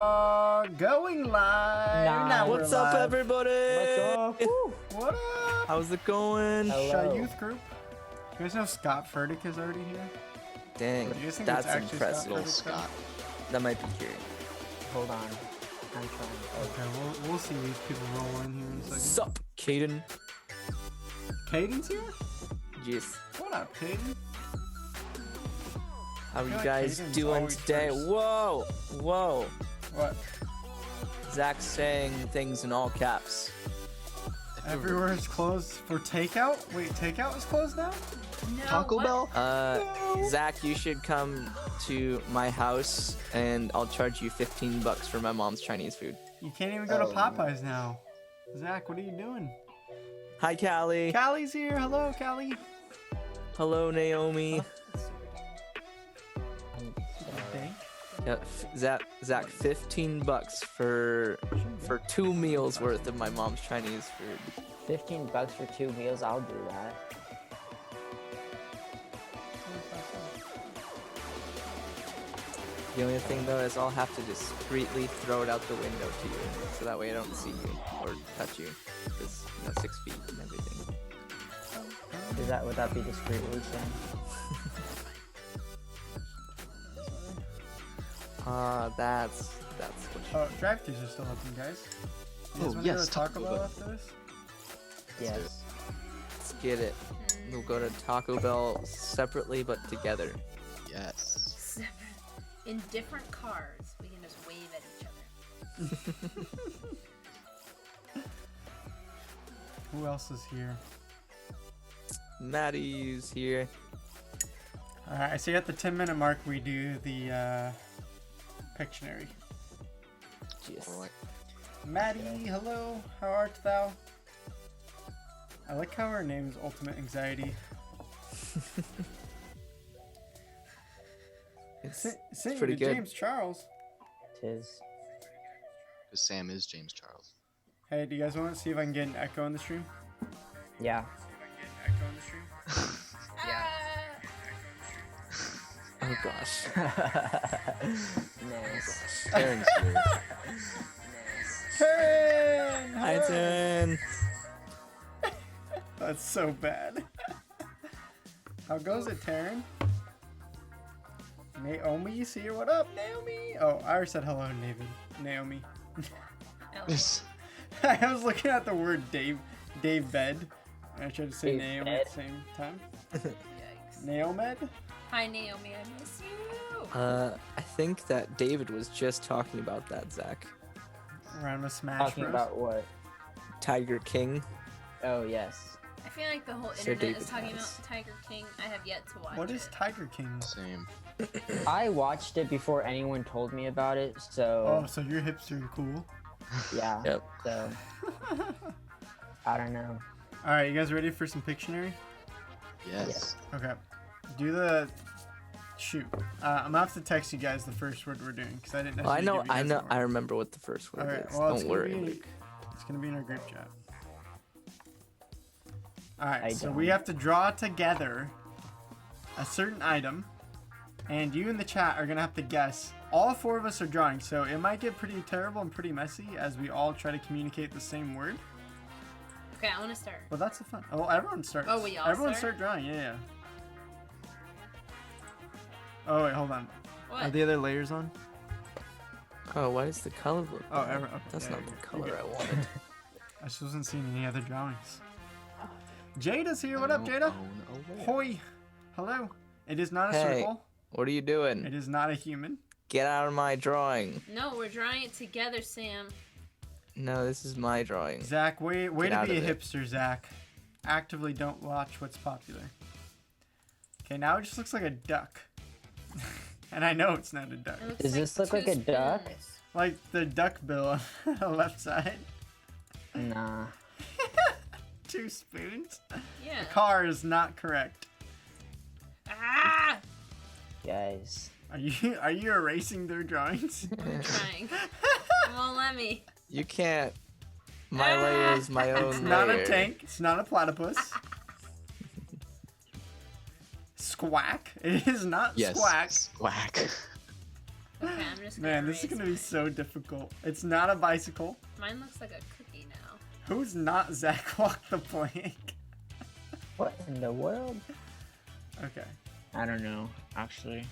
Going live. Nah. Now What's we're up, live. everybody? What's up? Woo. What up? How's it going? Hello. Shy Youth Group. You guys know Scott Furtick is already here? Dang, Do you guys think that's it's actually impressive. Scott Furtick, though? Scott. That might be cute. Hold on. I'm trying. Okay, we'll see these people roll in here in a second. Sup, Caden? Caden's here? Yes. What up, Caden? How are feel you like guys Caden's doing always today? first. Whoa, whoa. What? Zach's saying things in all caps. Everywhere is closed for takeout? Wait, takeout is closed now? No, Taco what? Bell? No. Zach, you should come to my house and I'll charge you $15 for my mom's Chinese food. You can't even go to Oh, Popeyes now. Zach, what are you doing? Hi, Callie. Callie's here. Hello, Callie. Hello, Naomi. Thank. Yeah, Zach, $15 for 2 meals worth of my mom's Chinese food. $15 for 2 meals. I'll do that. The only thing though is I'll have to discreetly throw it out the window to you, so that way I don't see you or touch you. Because 6 feet and everything. Would that be discreetly saying? That's what you... Oh, drive-thrus are still open, guys. You guys Oh, wanna yes, go to Taco Taco Bell Bell. after this? Yes. Let's get it. We'll go to Taco Bell separately but together. Yes. In different cars, we can just wave at each other. Who else is here? Maddie's here. Alright, I see at the 10-minute mark we do the Pictionary. Yes. Alright. Maddie, hello, how art thou? I like how her name is Ultimate Anxiety. It's Sing pretty to good. James Charles. Tis. Because Sam is James Charles. Hey, do you guys want to see if I can get an echo in the stream? Yeah. Oh gosh. Nice. Aaron's here. Hey! Hi, Taryn. That's so bad. How goes it, Taryn? Naomi, you see her? What up, Naomi? Oh, I already said hello, Naomi. This- I was looking at the word Dave Bed. And I tried to say Dave Naomi Bed? at the same time. Yikes. Naomed? Hi, Naomi, I miss you. I think that David was just talking about that, Zach. Round of Smash Talking Bros. about what? Tiger King. Oh, yes. I feel like the whole Sir internet David is talking has. about Tiger King. I have yet to watch What it. is Tiger King? Same. I watched it before anyone told me about it, Oh, so so you're hipster and cool. yeah. Yep. So I don't know. Alright, you guys ready for some Pictionary? Yes. Okay. Do the... Shoot. I'm gonna have to text you guys the first word we're doing, because I didn't Oh, I necessarily know, give you guys the I word. remember what the first word Alright, is. well, Don't worry. it's gonna be in our group chat. I Alright, so don't. we have to draw together a certain item, and you in the chat are gonna have to guess. All 4 of us are drawing, so it might get pretty terrible and pretty messy as we all try to communicate the same word. Okay, I want to start. Well, that's the fun. Oh, everyone starts. Oh, we all Everyone start? drawing, yeah. Oh, wait, hold on. What? Are the other layers on? Oh, why does the color look Oh, bad? okay, That's yeah, not you're the good. color I wanted. I just wasn't seeing any other drawings. Jada's here. What up, Jada? Hoi. Hello. It is not a Hey. circle. What are you doing? It is not a human. Get out of my drawing. No, we're drawing it together, Sam. No, this is my drawing. Zach, way Get to out be a of it. hipster, Zach. Actively don't watch what's popular. Okay, now it just looks like a duck. And I know it's not a duck. It looks Does this look two like a duck? spoons. Like the duck bill on the left side. Nah. 2 spoons. Yeah. Car is not correct. Ah! Guys. Are you erasing their drawings? I'm trying. It won't let me. You can't. My layer is my own It's not a layer. tank. It's not a platypus. Squack. It is not Yes. squack. Squack. Okay, I'm just gonna Man, this is erase gonna be mine. so difficult. It's not a bicycle. Mine looks like a cookie now. Who's not Zach Walk the Plank? What in the world? Okay. I don't know, actually.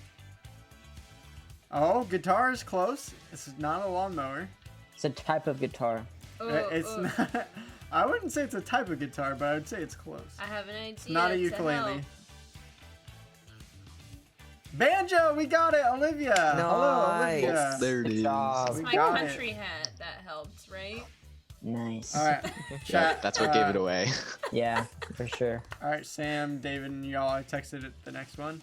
Oh, guitar is close. This is not a lawnmower. It's a type of guitar. It's not. I wouldn't say it's a type of guitar, but I would say it's close. I have an idea. It's not a to ukulele. help. Banjo, we got it, Olivia. Hello, Olivia. Nice. There it Good is. job. It's We my got it. country hat that helped, right? Nice. All right, Yeah, chat. that's what gave it away. Yeah, for sure. All right, Sam, David, and y'all. I texted it the next one.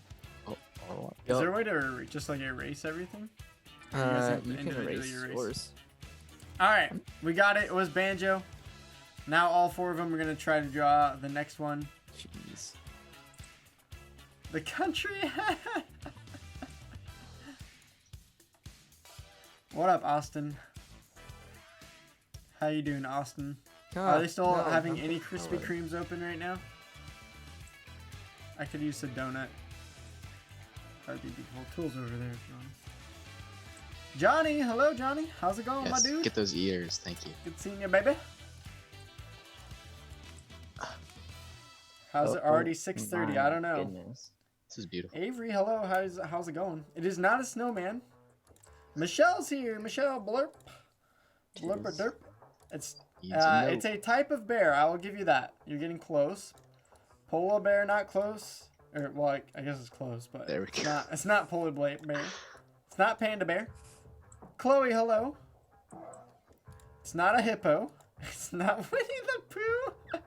Oh, Is there a way to just like erase everything? You guys have to You can individually erase erase. yours. All right, we got it. It was Banjo. Now all four of them are gonna try to draw the next one. Jeez. The country hat. What up, Austin? How you doing, Austin? Are they still No, having no, any no Krispy way. Kremes open right now? I could use a donut. That'd be beautiful. Tools over there if you want. Johnny, hello Johnny. How's it going, yes. my dude? Get those ears. Thank you. Good seeing you, baby. How's Oh, it already oh, 6:30? my I don't know. Goodness. This is beautiful. Avery, hello. How's it going? It is not a snowman. Michelle's here. Michelle, blurp. Blurp or Jeez. derp. It's Needs a it's note. a type of bear. I will give you that. You're getting close. Polar bear, not close. Or well, I guess it's close, but There we it's go. not. It's not polar bear. It's not panda bear. Chloe, hello. It's not a hippo. It's not Winnie the Pooh.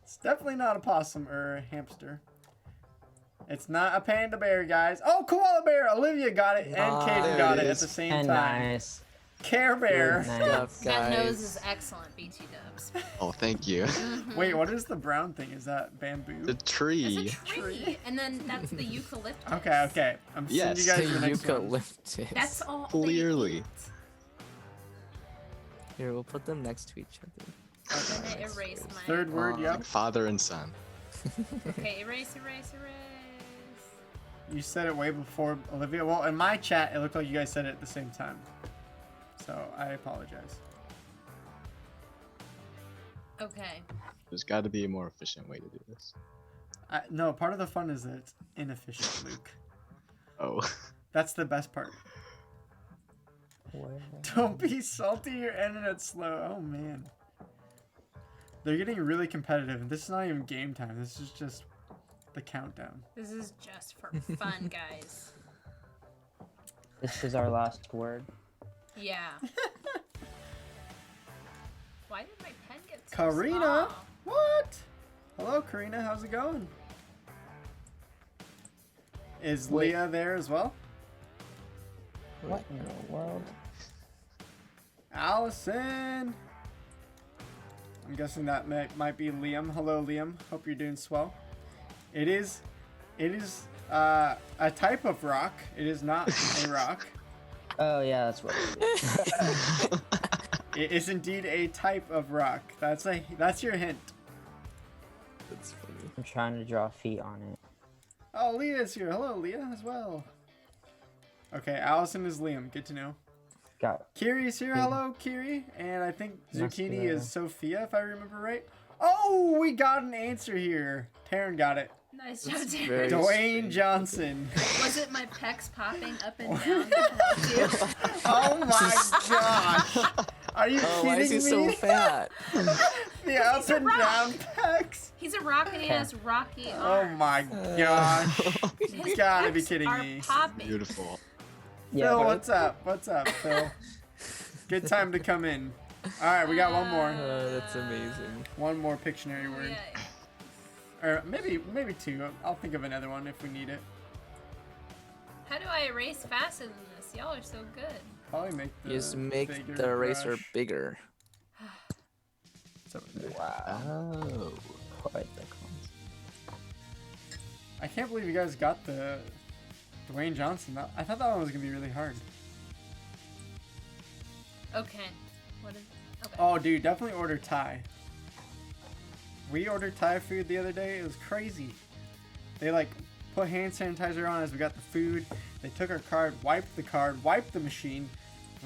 It's definitely not a possum or a hamster. It's not a panda bear, guys. Oh, koala bear. Olivia got it, and Kaden There got it it at is. the same And time. nice. Care Bear. Nice. Stuff, That guys. nose is excellent, BT dubs. Oh, thank you. Wait, what is the brown thing? Is that bamboo? The tree. It's a tree, and then that's the eucalyptus. Okay. I'm sending Yes. you guys the next one. Eucalyptus. That's all. they Clearly. eat. Here, we'll put them next to each other. I'm gonna erase mine. Third word, yep. Like father and son. Okay, erase. You said it way before Olivia. Well, in my chat, it looked like you guys said it at the same time. So I apologize. Okay. There's got to be a more efficient way to do this. No, part of the fun is that it's inefficient, Luke. Oh. That's the best part. Where- Don't be salty, your internet's slow. Oh, man. They're getting really competitive, and this is not even game time. This is just the countdown. This is just for fun, guys. This is our last word. Yeah. Why did my pen get so Karina? small? What? Hello, Karina. How's it going? Is Wait. Leah there as well? What in the world? Allison! I'm guessing that might be Liam. Hello, Liam. Hope you're doing swell. It is a type of rock. It is not a rock. Oh yeah, that's what it is. It is indeed a type of rock. That's your hint. That's funny. I'm trying to draw feet on it. Oh, Leah's here. Hello, Leah, as well. Okay, Allison is Liam. Good to know. Got Kiri's here. Hello, Kiri. And I think Zucchini Muscular. is Sophia, if I remember right. Oh, we got an answer here. Taryn got it. Nice job, That's Darren. very- Dwayne Johnson. Was it my pecs popping up and down that helped you? Oh my gosh. Are you Oh, why is he kidding me? so fat? The up and rock. down pecs. He's a rock and he has rocky Oh arms. my gosh. His You gotta be pecs kidding are me. Popping. Beautiful. yeah. Phil, but- what's up? What's up, Phil? Good time to come in. All right, we got one more. That's amazing. One more Pictionary word. Yeah. Or maybe two. I'll think of another one if we need it. How do I erase faster than this? Y'all are so good. Probably make the You just make bigger the eraser brush. bigger. It's over there. Wow. Oh. Quite the concept. I can't believe you guys got the Dwayne Johnson. I thought that one was gonna be really hard. Okay. What is? Okay. Oh, dude, definitely order Thai. We ordered Thai food the other day. It was crazy. They like put hand sanitizer on as we got the food. They took our card, wiped the machine,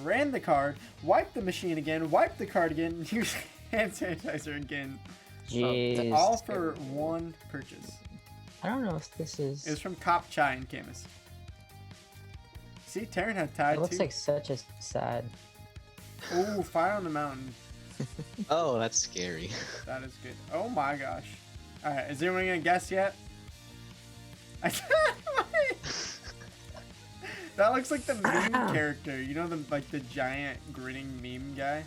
ran the card, wiped the machine again, wiped the card again, used hand sanitizer again. Jeez. All for one purchase. I don't know if this is. It was from Cop Chai in Camus. See, Taryn had tied It looks too. like such a sad. Ooh, fire on the mountain. Oh, that's scary. That is good. Oh my gosh. Alright, is anyone gonna guess yet? I can't. That looks like the meme character. You know, the giant grinning meme guy?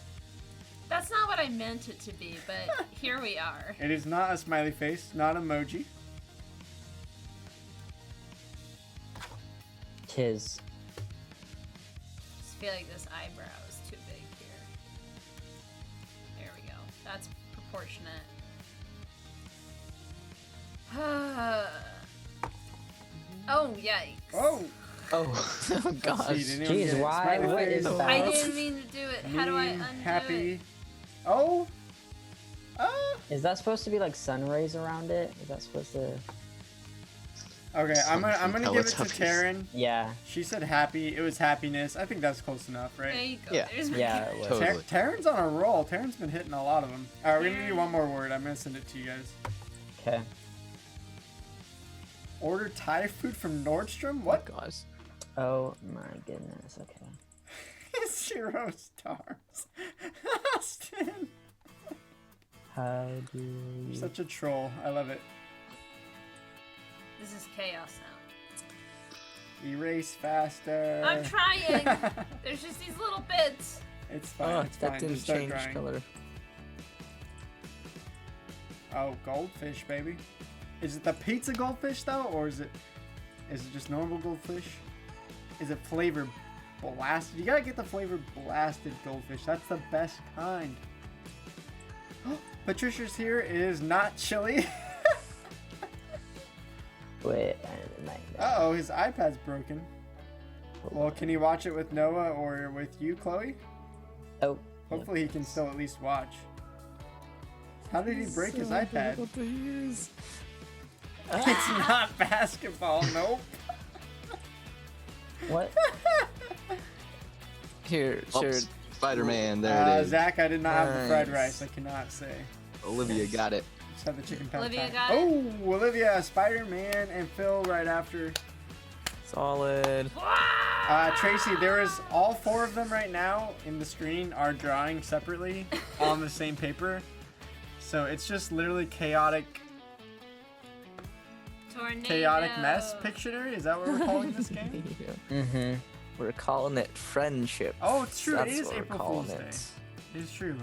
That's not what I meant it to be, but here we are. It is not a smiley face, not emoji. Tis. I just feel like this eyebrow is too big here. There we go. That's proportionate. Oh, yikes. Oh! Oh, oh gosh. Let's see, did anyone Jeez, get it? why? Smiley What face, is I that? didn't mean to do it. How do I meme, undo happy. it? Oh! Is that supposed to be like sun rays around it? Is that supposed to? Okay, I'm gonna give it to Teletubbies. Taryn. Yeah. She said happy. It was happiness. I think that's close enough, There right? you go. Yeah. There's my Yeah, it was. Totally. Taryn's on a roll. Taryn's been hitting a lot of them. Alright, we're gonna do one more word. I'm gonna send it to you guys. Okay. Order Thai food from Nordstrom? Oh What? gosh. Oh my goodness. Okay. 0 stars. Austin. How do You're you... such a troll. I love it. This is chaos now. Erase faster. I'm trying. There's just these little bits. It's fine. Oh, it's that fine. didn't Just start change drawing. color. Oh, goldfish, baby. Is it the pizza goldfish though, or is it just normal goldfish? Is it flavored blasted? You gotta get the flavored blasted goldfish. That's the best kind. Patricia's here is not chili. Wait. Uh-oh, his iPad's broken. Well, can he watch it with Noah or with you, Chloe? Oh. Hopefully he can still at least watch. How did he break his iPad? It's not basketball, nope. What? Here, Oh, sure. Spider-Man, there it is. Zach, I did not have the fried Nice. rice. I cannot say. Olivia got it. Just had the chicken pad Olivia thai. got it? Oh, Olivia, Spider-Man, and Phil right after. Solid. Tracy, there is all 4 of them right now in the screen are drawing separately on the same paper. So it's just literally chaotic mess Pictionary. Is that what we're calling this game? Yeah. Mm-hmm. We're calling it friendship. Oh, it's true. That's It is what we're April calling Fool's Day. it. It is true.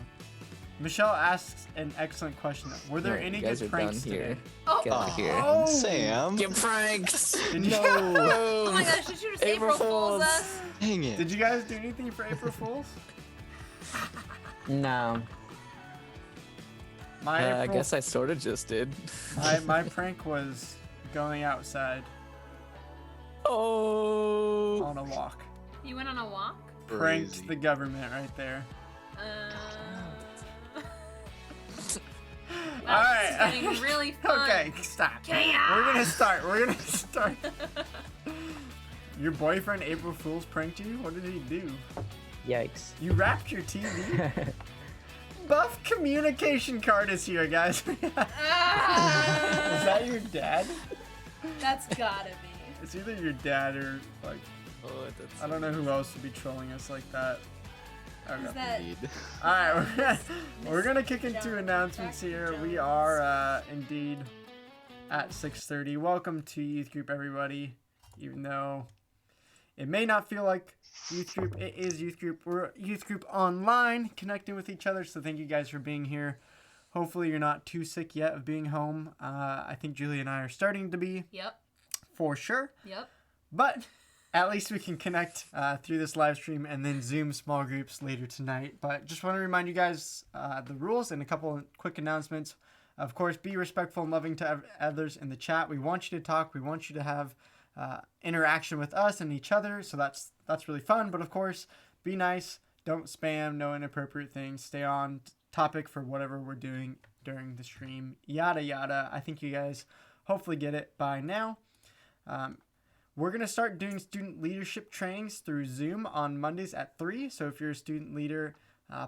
Michelle asks an excellent question. Were there No, any you guys good are pranks done today? here. Oh, Get out of here. Oh. Sam. Get pranked! Did you, oh my gosh, did you just April Fools us? Dang it. did you guys do anything for April Fools? No. My I April, guess I sort of just did. my prank was going outside Oh. on a walk. You went on a walk? Pranked Crazy. the government right there. Wow, this is Alright. getting really fun. Okay, stop. Chaos. We're gonna start. Your boyfriend April Fool's pranked you? What did he do? Yikes. You wrapped your TV? Buff communication card is here, guys. Is Ah, that your dad? that's gotta be. It's either your dad or like Oh, that's I don't know who else would be trolling us like that. Okay. Is that Indeed. All right, we're gonna kick into announcements here. We are indeed at 6:30. Welcome to youth group, everybody. Even though it may not feel like youth group, it is youth group. We're youth group online, connecting with each other. So thank you guys for being here. Hopefully you're not too sick yet of being home. I think Julie and I are starting to be Yep. for sure. Yep. But at least we can connect through this live stream and then Zoom small groups later tonight. But just want to remind you guys the rules and a couple of quick announcements. Of course, be respectful and loving to others in the chat. We want you to talk. We want you to have interaction with us and each other. So that's really fun. But of course, be nice. Don't spam. No inappropriate things. Stay on topic for whatever we're doing during the stream. Yada, yada. I think you guys hopefully get it by now. We're going to start doing student leadership trainings through Zoom on Mondays at 3. So if you're a student leader,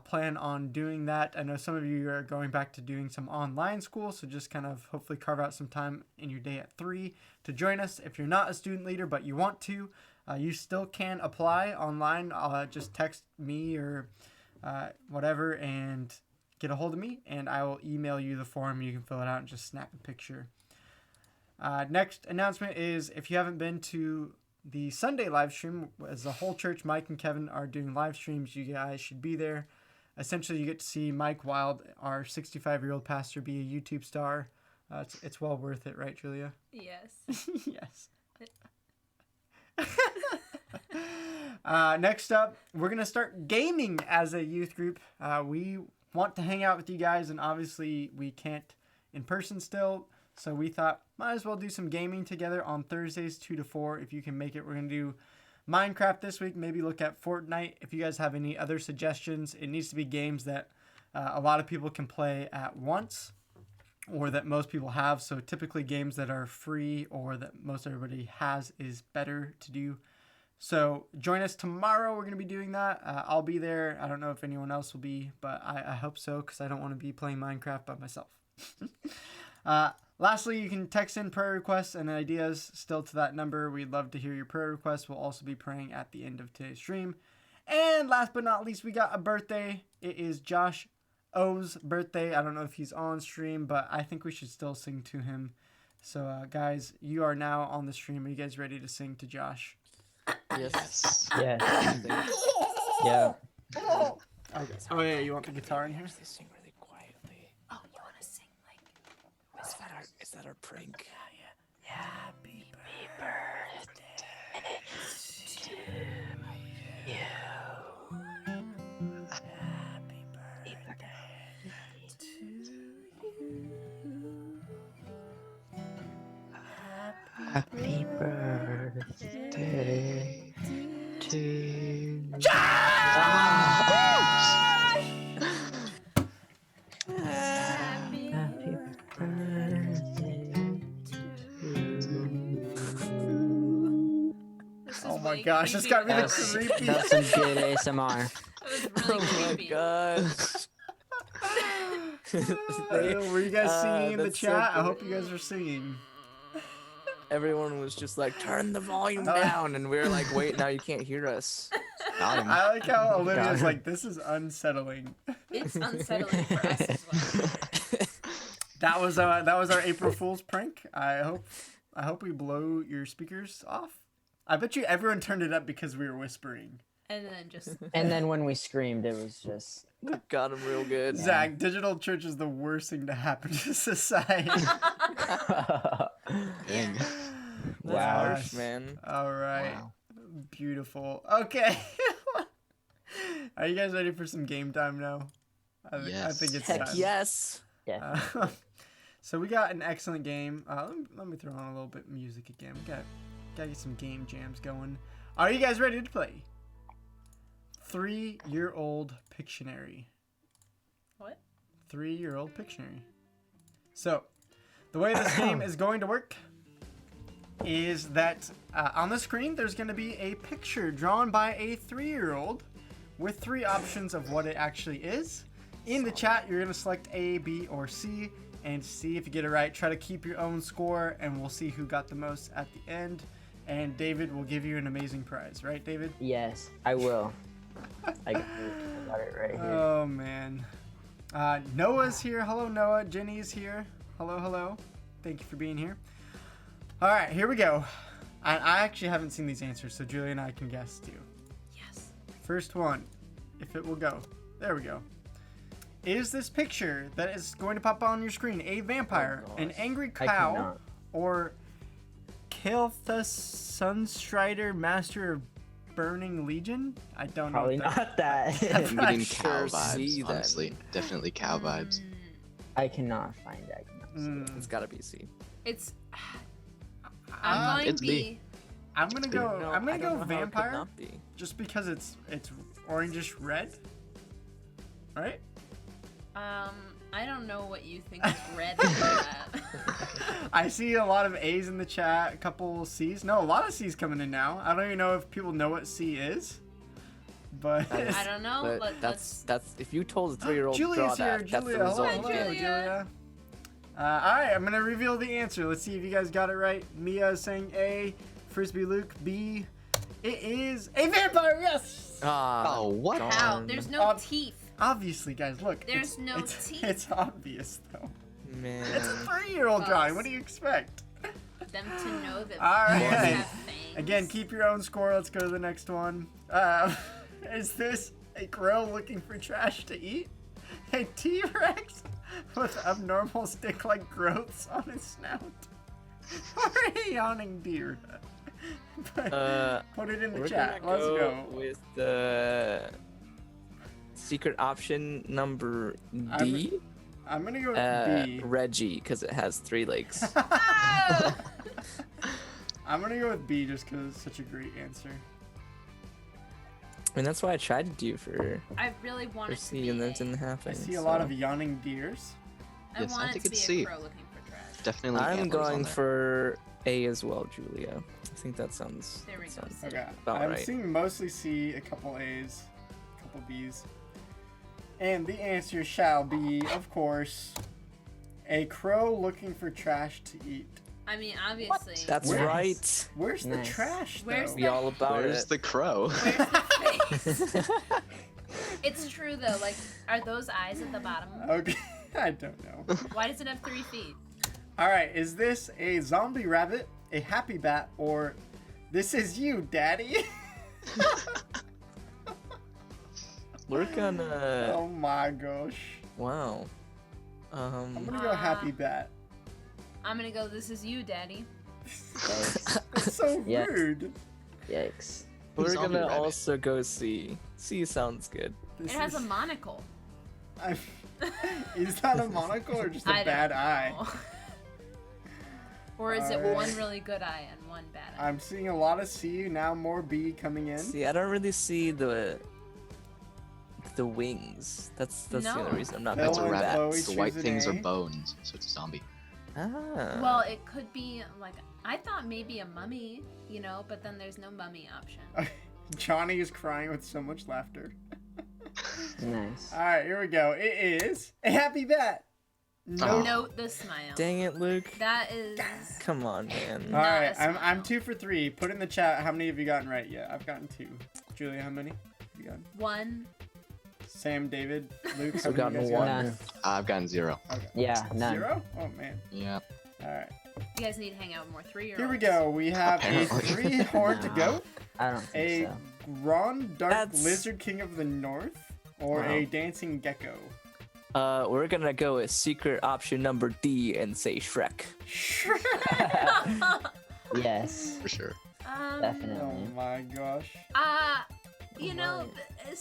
plan on doing that. I know some of you are going back to doing some online school, so just kind of hopefully carve out some time in your day at 3 to join us. If you're not a student leader but you want to, you still can apply online. Just text me or whatever and get a hold of me, and I will email you the form. You can fill it out and just snap a picture. Next announcement is, if you haven't been to the Sunday live stream, as the whole church, Mike and Kevin are doing live streams, you guys should be there. Essentially, you get to see Mike Wild, our 65-year-old pastor, be a YouTube star. It's well worth it, right, Julia? Yes. Yes. Next up, we're going to start gaming as a youth group. We want to hang out with you guys, and obviously we can't in person still. So we thought, might as well do some gaming together on Thursdays, 2 to 4. If you can make it, we're going to do Minecraft this week. Maybe look at Fortnite. If you guys have any other suggestions, it needs to be games that a lot of people can play at once, or that most people have. So typically games that are free or that most everybody has is better to do. So join us tomorrow. We're going to be doing that. I'll be there. I don't know if anyone else will be, but I hope so, because I don't want to be playing Minecraft by myself. Lastly, you can text in prayer requests and ideas still to that number. We'd love to hear your prayer requests. We'll also be praying at the end of today's stream. And last but not least, we got a birthday. It is Josh O's birthday. I don't know if he's on stream, but I think we should still sing to him. So, guys, you are now on the stream. Are you guys ready to sing to Josh? Yes. Yeah. Yeah. Okay. Oh, yeah, you want the guitar in here? They sing really quietly. Oh, you want to sing like? Is that our prank? Yeah. Happy birthday to you. Happy birthday to you. Happy birthday to you. Happy birthday to you. Oh my gosh, this got really creepy. That's some good ASMR. That was really creepy. Were you guys singing in the that's so chat? I good. hope you guys are singing. Everyone was just like, turn the volume down, and we were like, wait, now you can't hear us. Got him. I like how Olivia's like, this is unsettling. It's unsettling for us as well. That was our April Fool's prank. I hope we blow your speakers off. I bet you everyone turned it up because we were whispering. And then just. And then when we screamed, it was just. Got him real good. Zach, digital church is the worst thing to happen to society. Dang. That's Wow. harsh, man. All right. Wow. Beautiful. Okay. Are you guys ready for some game time now? I Yes. think it's Heck time. yes. Yeah. So we got an excellent game. Let me throw on a little bit of music again. We gotta get some game jams going. Are you guys ready to play? 3-year-old Pictionary. What? 3-year-old Pictionary. So, the way this game is going to work is that on the screen there's going to be a picture drawn by a 3-year-old with 3 options of what it actually is. In the chat, you're going to select A, B, or C and see if you get it right. Try to keep your own score, and we'll see who got the most at the end. And David will give you an amazing prize. Right, David? Yes, I will. I got it right here. Oh, man. Noah's here. Hello, Noah. Jenny's here. Hello, hello. Thank you for being here. All right, here we go. I actually haven't seen these answers, so Julia and I can guess too. Yes. First one, if it will go. There we go. Is this picture that is going to pop on your screen a vampire, an angry I cow, cannot. or Kael'thas Sunstrider, Master of Burning Legion? I don't Probably know. what not that. I'm I'm not getting cow sure C vibes, then. honestly. Definitely cow vibes. I cannot find it. I cannot see it. It's gotta be C. It's. I'm going it's B. B. I'm gonna go. No, I'm gonna I don't go know how it could vampire, not be. just because it's orangish red. Right? I'm I don't know what you think is red in that. I see a lot of A's in the chat, a couple C's. No, a lot of C's coming in now. I don't even know if people know what C is. But I don't know. But that's if you told a 3-year-old to draw Julia's here. that, that's the Julia, result. hello, Hi, Julia. All right, I'm gonna reveal the answer. Let's see if you guys got it right. Mia is saying A, Frisbee Luke B. It is a vampire. Yes. Ah, Oh, what? How? darn. There's no teeth. Obviously, guys, look. There's no teeth. It's obvious though. Man. It's a 3-year-old drawing. What do you expect? Them to know that All right. vampires have fangs. Again, keep your own score. Let's go to the next one. Is this a crow looking for trash to eat? A T-Rex with abnormal stick-like growths on his snout? Or a yawning deer? Put it in the We're chat. gonna Let's go. with the secret option number D. I'm gonna go with B. Reggie, because it has 3 legs. Oh! I'm gonna go with B just because it's such a great answer. I mean, that's why I tried to do for I really want it to C, be and A. that didn't happen. I see a lot so. of yawning deers. I Yes, I want it think to be it's a C. crow looking for trash. Definitely. I'm antlers on going there. for A as well, Julia. I think that sounds. There we that go. sounds Okay. about I'm right. seeing mostly C, a couple A's, a couple B's. And the answer shall be, of course, a crow looking for trash to eat. I mean, obviously. That's Where- right. Where's the Nice. trash, though? Where's We all about Where's it. the crow? Where's the face? It's true though. Like, are those eyes at the bottom? Okay, I don't know. Why does it have 3 feet? All right, is this a zombie rabbit, a happy bat, or this is you, daddy? We're gonna. Oh my gosh. Wow. I'm gonna go happy bat. I'm gonna go. This is you, Daddy. That's so Yeah. rude. Yikes. We're Zombie gonna rabbit. also go C. C sounds good. This It has a is- monocle. Is that a monocle or just a I don't bad eye? know. Or is it Alright. one really good eye and one bad eye? I'm seeing a lot of C, now more B coming in. See, I don't really see the wings. That's the No. only reason I'm not That's going a with rabbit. that. Chloe The white choosing things A. are bones, so it's a zombie. Ah. Well, it could be like I thought maybe a mummy, you know, but then there's no mummy option. Johnny is crying with so much laughter. Nice. All right, here we go. It is a happy bat. No. Oh. Note the smile. Dang it, Luke. That is. Come on, man. All Not right, a I'm smile. 2 for 3. Put in the chat how many have you gotten right yet. I've gotten 2. Julia, how many have you gotten? 1. Sam, David, Luke. how I've many gotten you guys 1. got? None. I've gotten 0. Okay. Yeah, none. 0? Oh man. Yeah. All right. You guys need to hang out with more 3-year-olds. Here we go. We have a Apparently. 3-horned Nah. goat, I don't a think so. Grand Dark That's- Lizard King of the North, or Wow. a dancing gecko. We're gonna go with secret option number D and say Shrek. Yes, For sure. Oh definitely. my gosh. You know, Right.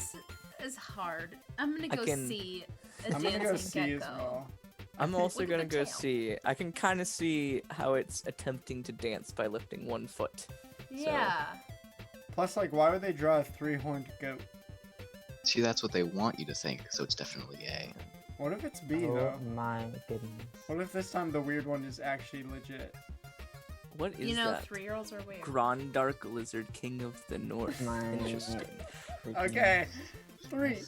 it's hard. I'm gonna I go can- see a I'm gonna dancing go C gecko. as well. I'm also Look at gonna the go tail. C. I can kind of see how it's attempting to dance by lifting 1 foot. Yeah. Plus, like, why would they draw a 3-horned goat? See, that's what they want you to think, so it's definitely A. What if it's B Oh though? my goodness. What if this time the weird one is actually legit? What is You know, that? 3-year-olds are weird. Grand Dark Lizard King of the North. Mine- Interesting. Okay, 3. I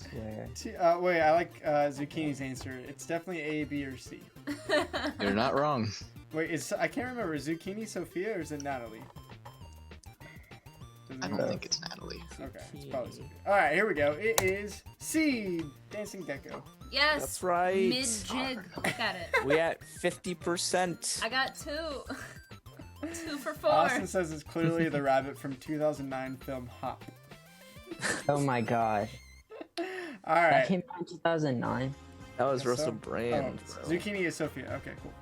swear. Wait, I like Zucchini's answer. It's definitely A, B, or C. You're not wrong. Wait, I can't remember. Is Zucchini Sophia or is it Natalie? Does I anyone don't know? think it's Natalie. Okay, it's probably Sophia. All right, here we go. It is C, dancing gecko. Yes. That's right. Mid jig. Look at it. We at 50%. I got 2. 2 for 4. Austin says it's clearly the rabbit from 2009 film Hop. Oh my god. All That right. came out in 2009? That was Guess Russell so. Brand, Oh, bro. Zucchini is Sophia. Okay, cool.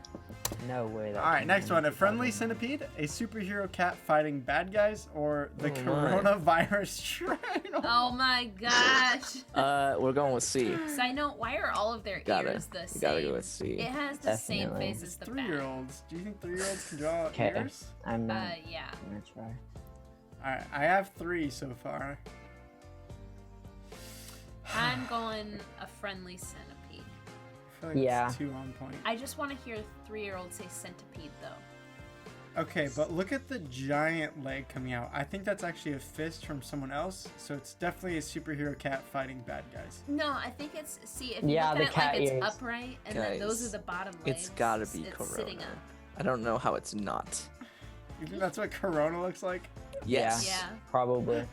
No way. that All right, came next out one. in A friendly 2009. centipede, a superhero cat fighting bad guys, or the Oh my. coronavirus shrine. Oh my gosh. We're going with C. Side note, why are all of their Gotta, ears the you same? gotta go with C. It has the same Definitely. face as the bat. 3-year-olds. Do you think 3-year-olds can draw Okay. ears? I'm not Yeah. gonna try. All right, I have 3 so far. I'm going a friendly centipede. feel like Yeah. it's too on point. I just want to hear 3-year-old say centipede though. Okay, but look at the giant leg coming out. I think that's actually a fist from someone else, so it's definitely a superhero cat fighting bad guys. No, I think it's if you Yeah, look the at it cat like it's ears. upright and then those Guys, are the bottom legs. It's gotta be it's Corona. sitting up. I don't know how it's not. You think that's what Corona looks like? Yes. Yeah. Probably.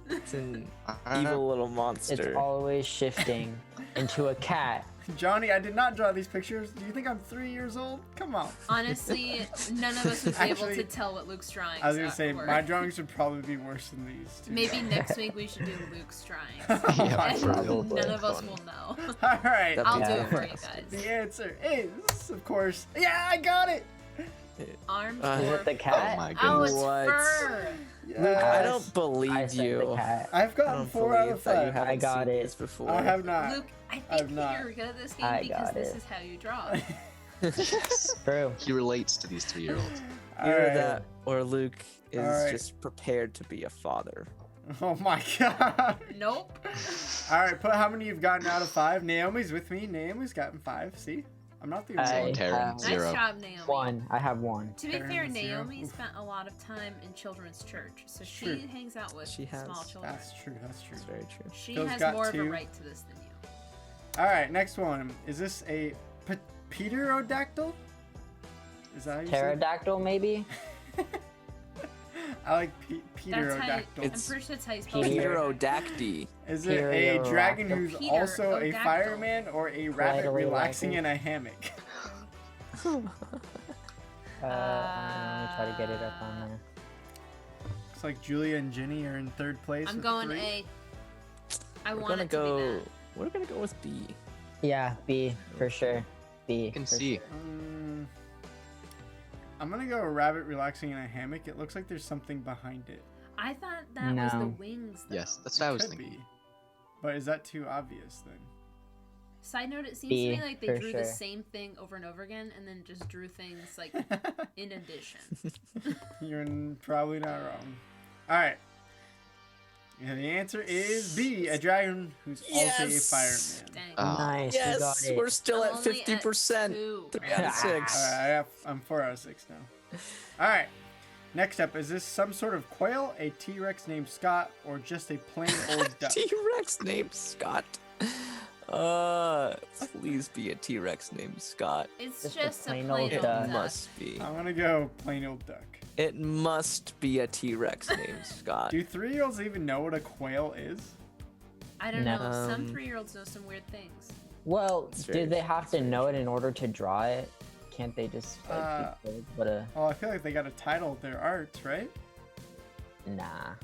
It's an I don't know. evil little It's monster. always shifting into a cat. Johnny, I did not draw these pictures. Do you think I'm 3 years old? Come on. Honestly, none of us would be able Actually, to tell what Luke's drawing. I was gonna say my drawings would probably be worse than these. Too. Maybe next week we should do Luke's drawings. Yeah, And for real. none of us Fun. will know. All right. That'd I'll be do it for you fantastic. guys. The answer is, of course, yeah, I got it. Arms Is Is or it the Oh cat? my Oh, goodness. it's What? fur. Yes. I don't I believe said the you. cat. I've I gotten don't 4 out believe of that you 5. haven't I got seen it. this before. I have not. Luke, I I've think not. you're good at this game I because got this it. is how you draw. Yes. True. He relates to these 3-year-olds. All Either right. that or Luke is Alright. just prepared to be a father. Oh my god. Nope. All right, put how many you've gotten out of 5. Naomi's with me. Naomi's gotten 5. See, I'm not the only I one. Terran, have Nice 0. job, Naomi. 1. I have 1. To be fair, Terran, 0. Naomi Oof. spent a lot of time in children's church, so she True. hangs out with She has. small children. That's true. That's true. That's very true. She Phil's has got more of 2. a right to this than you. All right, next one. Is this a pterodactyl? Is that how you say it? Pterodactyl, maybe? I like That's how you, pterodactyl. I'm It's pretty sure that's how you spell Peter- it. Pterodacty. Is it a dragon Pterodactyl. who's Peter also a Odactyl. fireman or a rabbit Pterodactyl. relaxing in a hammock? Let me try to get it up on there. Looks like Julia and Ginny are in 3rd place. I'm with going 3. A. I We're want gonna it to be go. that. We're gonna go with B. Yeah, B, for sure. B. You can for see. sure. I'm gonna go rabbit relaxing in a hammock. It looks like there's something behind it. I thought that was the No. wings. Though. Yes, that's what I was Could thinking. be. But is that too obvious then? Side note: it seems B, to me like they for drew the sure. same thing over and over again, and then just drew things like in addition. You're probably not wrong. All right. Yeah, the answer is B, a dragon who's also a Yes! fireman. Dang. Oh. Nice, we got Yes, it. we're still at Only 50%. 2. 3 out of 6. All right, I'm 4 out of 6 now. All right. Next up, is this some sort of quail, a T-Rex named Scott, or just a plain old duck? T-Rex named Scott. Please be a T-Rex named Scott. It's Just just a a plain plain old old duck. It duck. must be. I'm gonna go plain old duck. It must be a T-Rex named Scott. Do 3-year-olds even know what a quail is? I don't No. know. Some Um, 3-year-olds know some weird things. Well, It's do very they true, have it's to very know it in order to draw it? Can't they just Uh, be told what a Oh, I feel like they got a title of their arts, right? nah?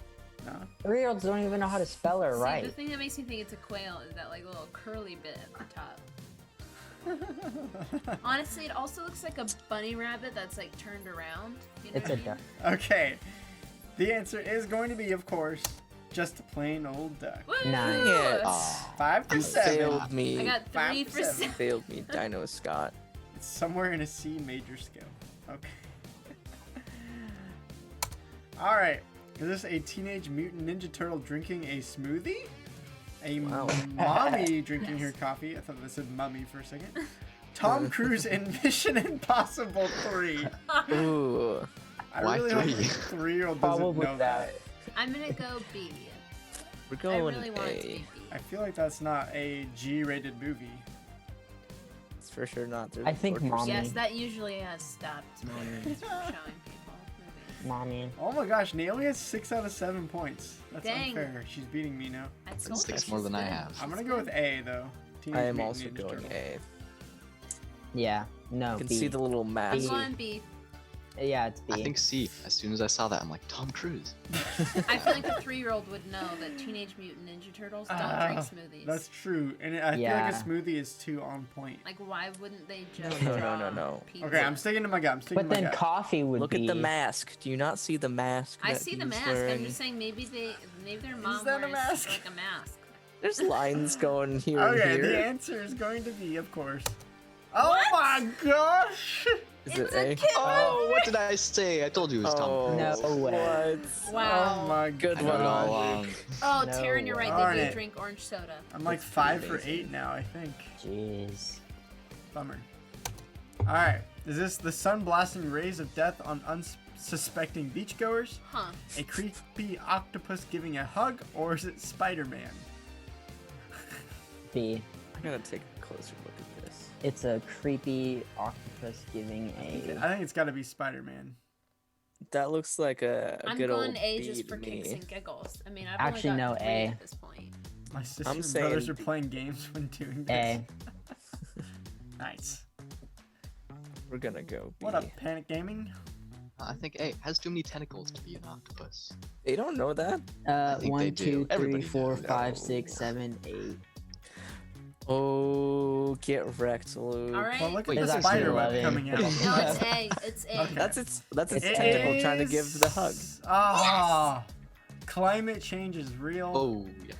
No. 3-year-olds don't even know how to spell or See, the write. thing that makes me think it's a quail is that like little curly bit at the top. Honestly, it also looks like a bunny rabbit that's like turned around. You know It's what a I mean? duck. Okay. The answer is going to be, of course, just a plain old duck. Woo! Nice. Yes. Aw. 5 to You 7. failed me. I got 3 5 for to 7. 7. Failed me, Dino Scott. It's somewhere in a C major scale. Okay. All right. Is this a Teenage Mutant Ninja Turtle drinking a smoothie? A Wow. mommy drinking her Yes. coffee. I thought that said mummy for a second. Tom Cruise in Mission Impossible 3. Ooh. I Why really hope 3? this 3-year-old doesn't Probably know that. I'm gonna go B. We're I going really want it to be A. B. I feel like that's not a G-rated movie. It's for sure not. There's I think torture Mommy. Yes, that usually has stopped movies from showing people movies. Mommy. Oh my gosh, Naomi has 6 out of 7 points. That's Dang. unfair. She's beating me now. I told That's her 6 she's more than I good. have. I'm gonna She's go with good. A though. Teenage I am Mutant also Ninja going Turtles. A. Yeah. No. You can B. see the little I'm mask. going B. Yeah, it's B. I think C. As soon as I saw that, I'm like, Tom Cruise. I feel like a 3-year-old would know that Teenage Mutant Ninja Turtles don't drink smoothies. That's true, and I feel Yeah. like a smoothie is too on point. Like, why wouldn't they just No, no, draw no, no. pizza? Okay, I'm sticking to my gut. I'm sticking But to my then gut. coffee would Look be. at the mask. Do you not see the mask? I that see the he's mask. wearing? I'm just saying maybe their mom that a wears mask? like a mask. There's lines going here and Okay, here. the answer is going to be, of course. Oh What? my gosh! Is It's it a A? kid Oh, what did I say? I told you it was Tom Oh, Cruise. No way. What? Wow. Oh my Good I one, know it all gosh. along. Oh, No Taryn, you're right. Darn They do it. drink orange soda. I'm like That's 5 for amazing. 8 now, I think. Jeez. Bummer. Alright. Is this the sun blasting rays of death on unsuspecting beachgoers? Huh. A creepy octopus giving a hug? Or is it Spider-Man? B. I'm gonna take a closer look at this. It's a creepy octopus giving a. I think it's gotta be Spider-Man. That looks like a I'm good old going A B just to for kicks me. and giggles. I mean, I've Actually, only got no, 3 A. at this point. My sister I'm and brothers saying are playing games when doing this. A. Nice. We're gonna go B. What up, Panic Gaming? I think A has too many tentacles to be an octopus. They don't know that. think 1, they 2, do. 3, Everybody 4, knows. 5, 6, 7, 8. Oh, get wrecked, Luke. All right. Well, look Wait, at the there's spider actually web 11. coming out. No, it's A. It's A. Okay. That's its It's tentacle A. trying to give the hug. Ah, climate change is real. Oh yes.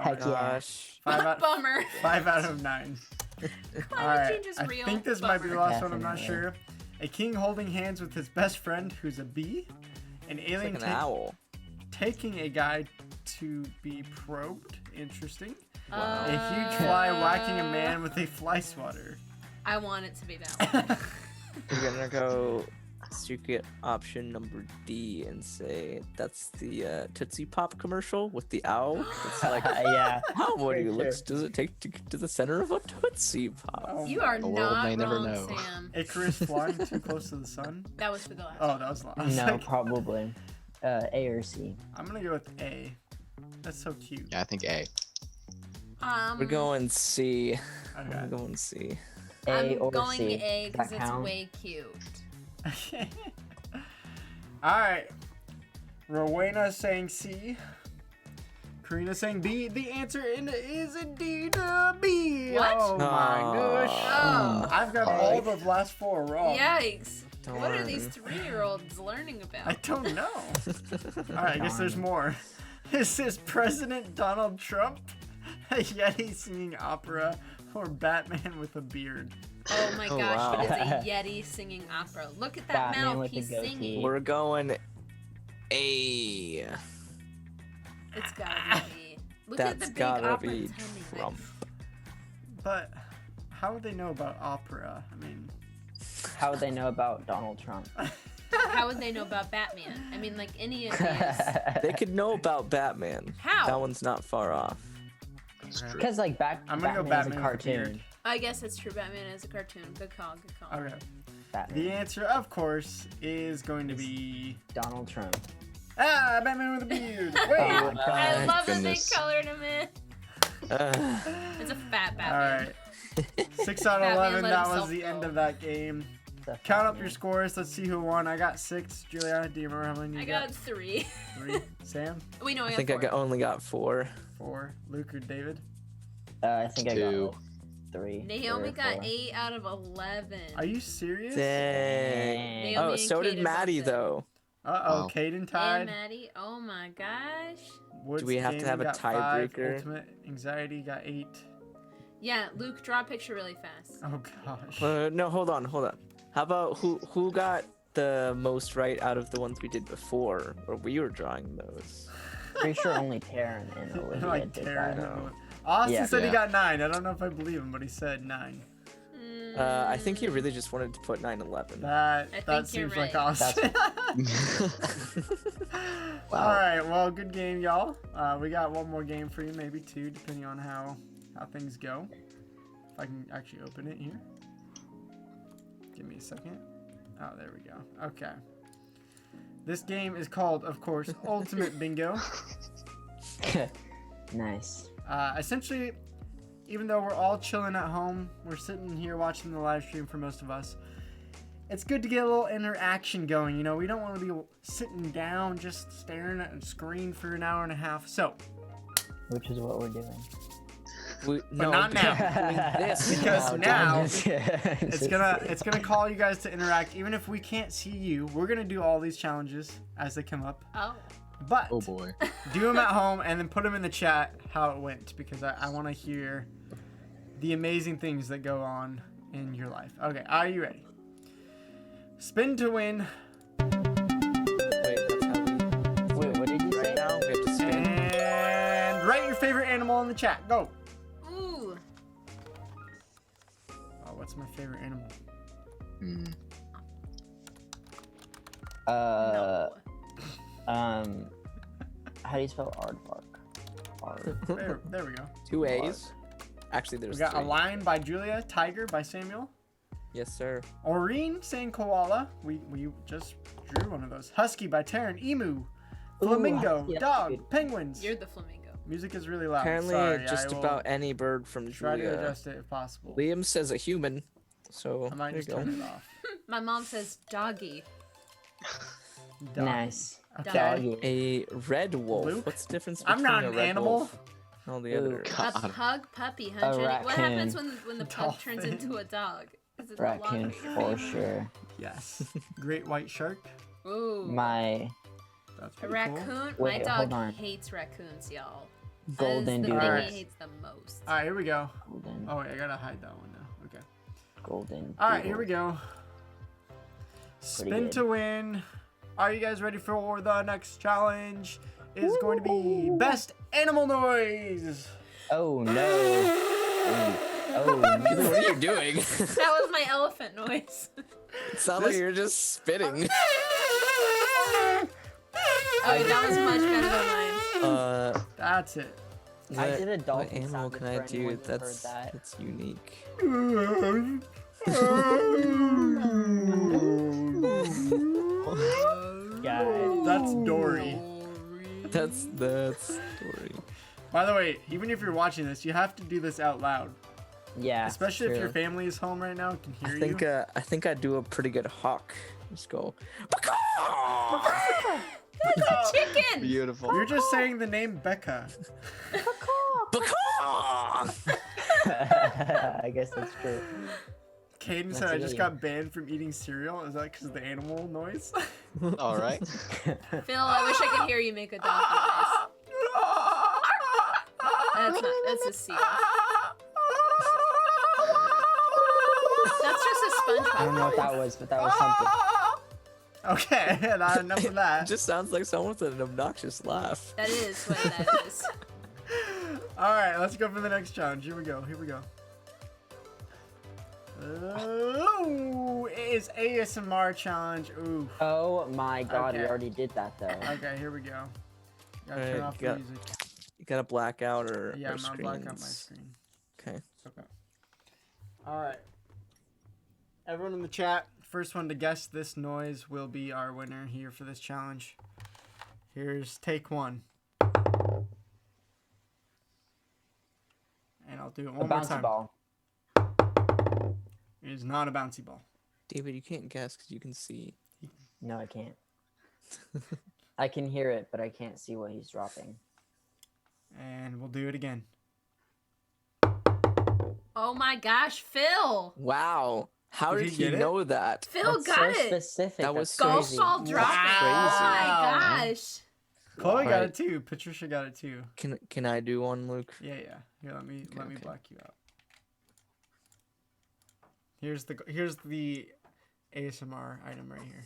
Heck yeah. Gosh. Bummer. 5 out of 9. Climate Alright, change is I real. think this might be the Bummer. last one. I'm not Definitely. sure. A king holding hands with his best friend, who's a bee. An It's alien like an owl. taking a guy to be probed. Interesting. Wow. A huge fly whacking a man with a fly swatter. I want it to be that one. We're gonna go secret option number D and say that's the Tootsie Pop commercial with the owl. It's like, Yeah. how many Very licks does it take to get to the center of a Tootsie Pop? Oh, You are The world not may never wrong, know. Sam. Icarus flying too close to the sun. That was for the last. Oh, that was I was No, like, probably. A or C. I'm gonna go with A. That's so cute. Yeah, I think A. We're going C. Okay. I'm going C. A I'm or going C. A Does because that it's count? way cute. Okay. Alright. Rowena saying C. Karina saying B. The answer is indeed B. What? Oh my gosh. Oh. I've got all the last 4 wrong. Yikes. What are Darn. these 3-year-olds learning I about? don't know. Alright, I guess there's more. Is this President Donald Trump? A Yeti singing opera? Or Batman with a beard? Oh my Oh, gosh, wow. it is a Yeti singing opera. Look at that Batman mouth, with the he's goatee. singing. We're going A. It's gotta be. Look at the That's big gotta opera be tummy. Trump. But how would they know about opera? I mean, How would they know about Donald Trump? How would they know about Batman? I mean, like any of these. They could know about Batman. How? That one's not far off. That's true. Because like I'm gonna go Batman's Batman a with a beard. cartoon. I guess it's true. Batman is a cartoon. Good call. Good call. okay. Batman. The answer, of course, is going to be Donald Trump. Batman with a beard. Wait. Oh my I God. love that they Goodness. colored him in. Uh, It's a fat All Batman. right. 6 out of Batman 11. let That was himself the go. end of that game. The Count up Batman. your scores. Let's see who won. I got 6. Julia, do you remember how many you I got 3. 3. Sam, We know I I think got 4. only got 4. 4. Luke or David? I think I got 2. like 3. Naomi 3 or got 4. 8 out of 11. Are you serious? Dang. Naomi Oh, and so did Kate are Maddie, both in. though. Uh-oh. Wow. Caden And tied. Maddie. Oh my gosh. Woods we have to Gaming have a got 5. tiebreaker? Ultimate Anxiety got 8. Yeah, Luke, draw a picture really fast. Oh, gosh. No, hold on. How about who got the most right out of the ones we did before, or we were drawing those? Pretty sure only Taryn and Olivia like did Taryn. that. Austin Yeah. said he Yeah. got 9. I don't know if I believe him, but he said 9. I think he really just wanted to put 9/11. That think that you're seems like right. Austin. Wow. All right, well, good game, y'all. We got one more game for you, maybe 2, depending on how things go. If I can actually open it here. Give me a second. Oh, there we go. Okay. This game is called, of course, Ultimate Bingo. Nice. Essentially, even though we're all chilling at home, we're sitting here watching the live stream for most of us. It's good to get a little interaction going. You know, we don't want to be sitting down just staring at a screen for an hour and a half. So, Which is what we're doing. No, not now. we're doing this Because now it's it's gonna call you guys to interact. Even if we can't see you, we're gonna do all these challenges as they come up. Oh. But Oh boy. do them at home and then put them in the chat how it went, because I want to hear the amazing things that go on in your life. Okay, are you ready? Spin to win. Wait, that's how we. Wait, what did you Right say? now, we have to spin. And write your favorite animal in the chat. Go. Ooh. Oh, what What's my favorite animal? Hmm. No. How do you spell aardvark? There we go. 2 A's. Actually, We there's got 3. a lion by Julia, tiger by Samuel, Yes, sir. Aureen saying koala. We just drew one of those. Husky by Taryn, emu, flamingo, yeah, dog, good. penguins. You're the flamingo. Music is really loud. Apparently, Sorry, just I will about any bird from try to Julia. adjust it if possible. Liam says a human, so I might there you just go. turn it off. My mom says doggy. Dog. Nice. Okay. Doggy. A red wolf. Luke? What's the difference I'm between not a an red animal. wolf and all the Ooh. other? God. Pug puppy, hunter. What raccoon. happens when the pug turns Dolphin. into a dog? Is it Raccoon longer? for sure. Yes. Great white shark. Ooh. My That's A pretty raccoon? Wait, My hold dog on. hates raccoons, y'all. golden That is the doodle. thing Alright. he hates the most. All right, here we go. Golden. Oh wait, I gotta hide that one now. Okay. Golden. All right, here we doodle. go. Pretty Spin good. to win. Are you guys ready for the next challenge? Is going to be best animal noise. Oh no. Oh What no. are you doing? That was my elephant noise. It sounds like you're just spitting. Oh, that was much better than mine. That's it. I What- did a What dolphin animal sound can I for anyone do? who heard That's that. unique. Guys. That's Dory. That's story. By the way, even if you're watching this, you have to do this out loud, Yeah. especially if your true. family is home right now and can hear I think I do a pretty good hawk. Just go. That's a chicken! Beautiful. you. You're just saying the name Becca. I guess that's true. Caden That's said I just it. got banned from eating cereal. Is that because of the animal noise? All right. Phil, I wish I could hear you make a dolphin noise. That's not, that's a seal. That's just a I don't SpongeBob know what noise. that was, but that was something. Okay, not enough of It that. just sounds like someone with an obnoxious laugh. That is what that is. All right, let's go for the next challenge. Here we go. Here we go. Oh, it is ASMR challenge. Ooh. Oh my god, we Okay. already did that though. Okay, here we go. Gotta turn Alright, off the got- music. You gotta black out or Yeah, or I'm gonna black out my screens. screen. Okay. Okay. All right. Everyone in the chat, first one to guess this noise will be our winner here for this challenge. Here's take one. And I'll do it A one more bouncy time. ball. It is not a bouncy ball. David, you can't guess because you can see. No, I can't. I can hear it, but I can't see what he's dropping. And we'll do it again. Oh my gosh, Phil! Wow. How Did did he he get it? know that? Phil That's got so it! specific. That was that's so Golf crazy. ball dropping! Wow. Oh my gosh! Chloe got Alright. it too. Patricia got it too. Can I do one, Luke? Yeah. Here, let me Okay. black you out. Here's the ASMR item right here.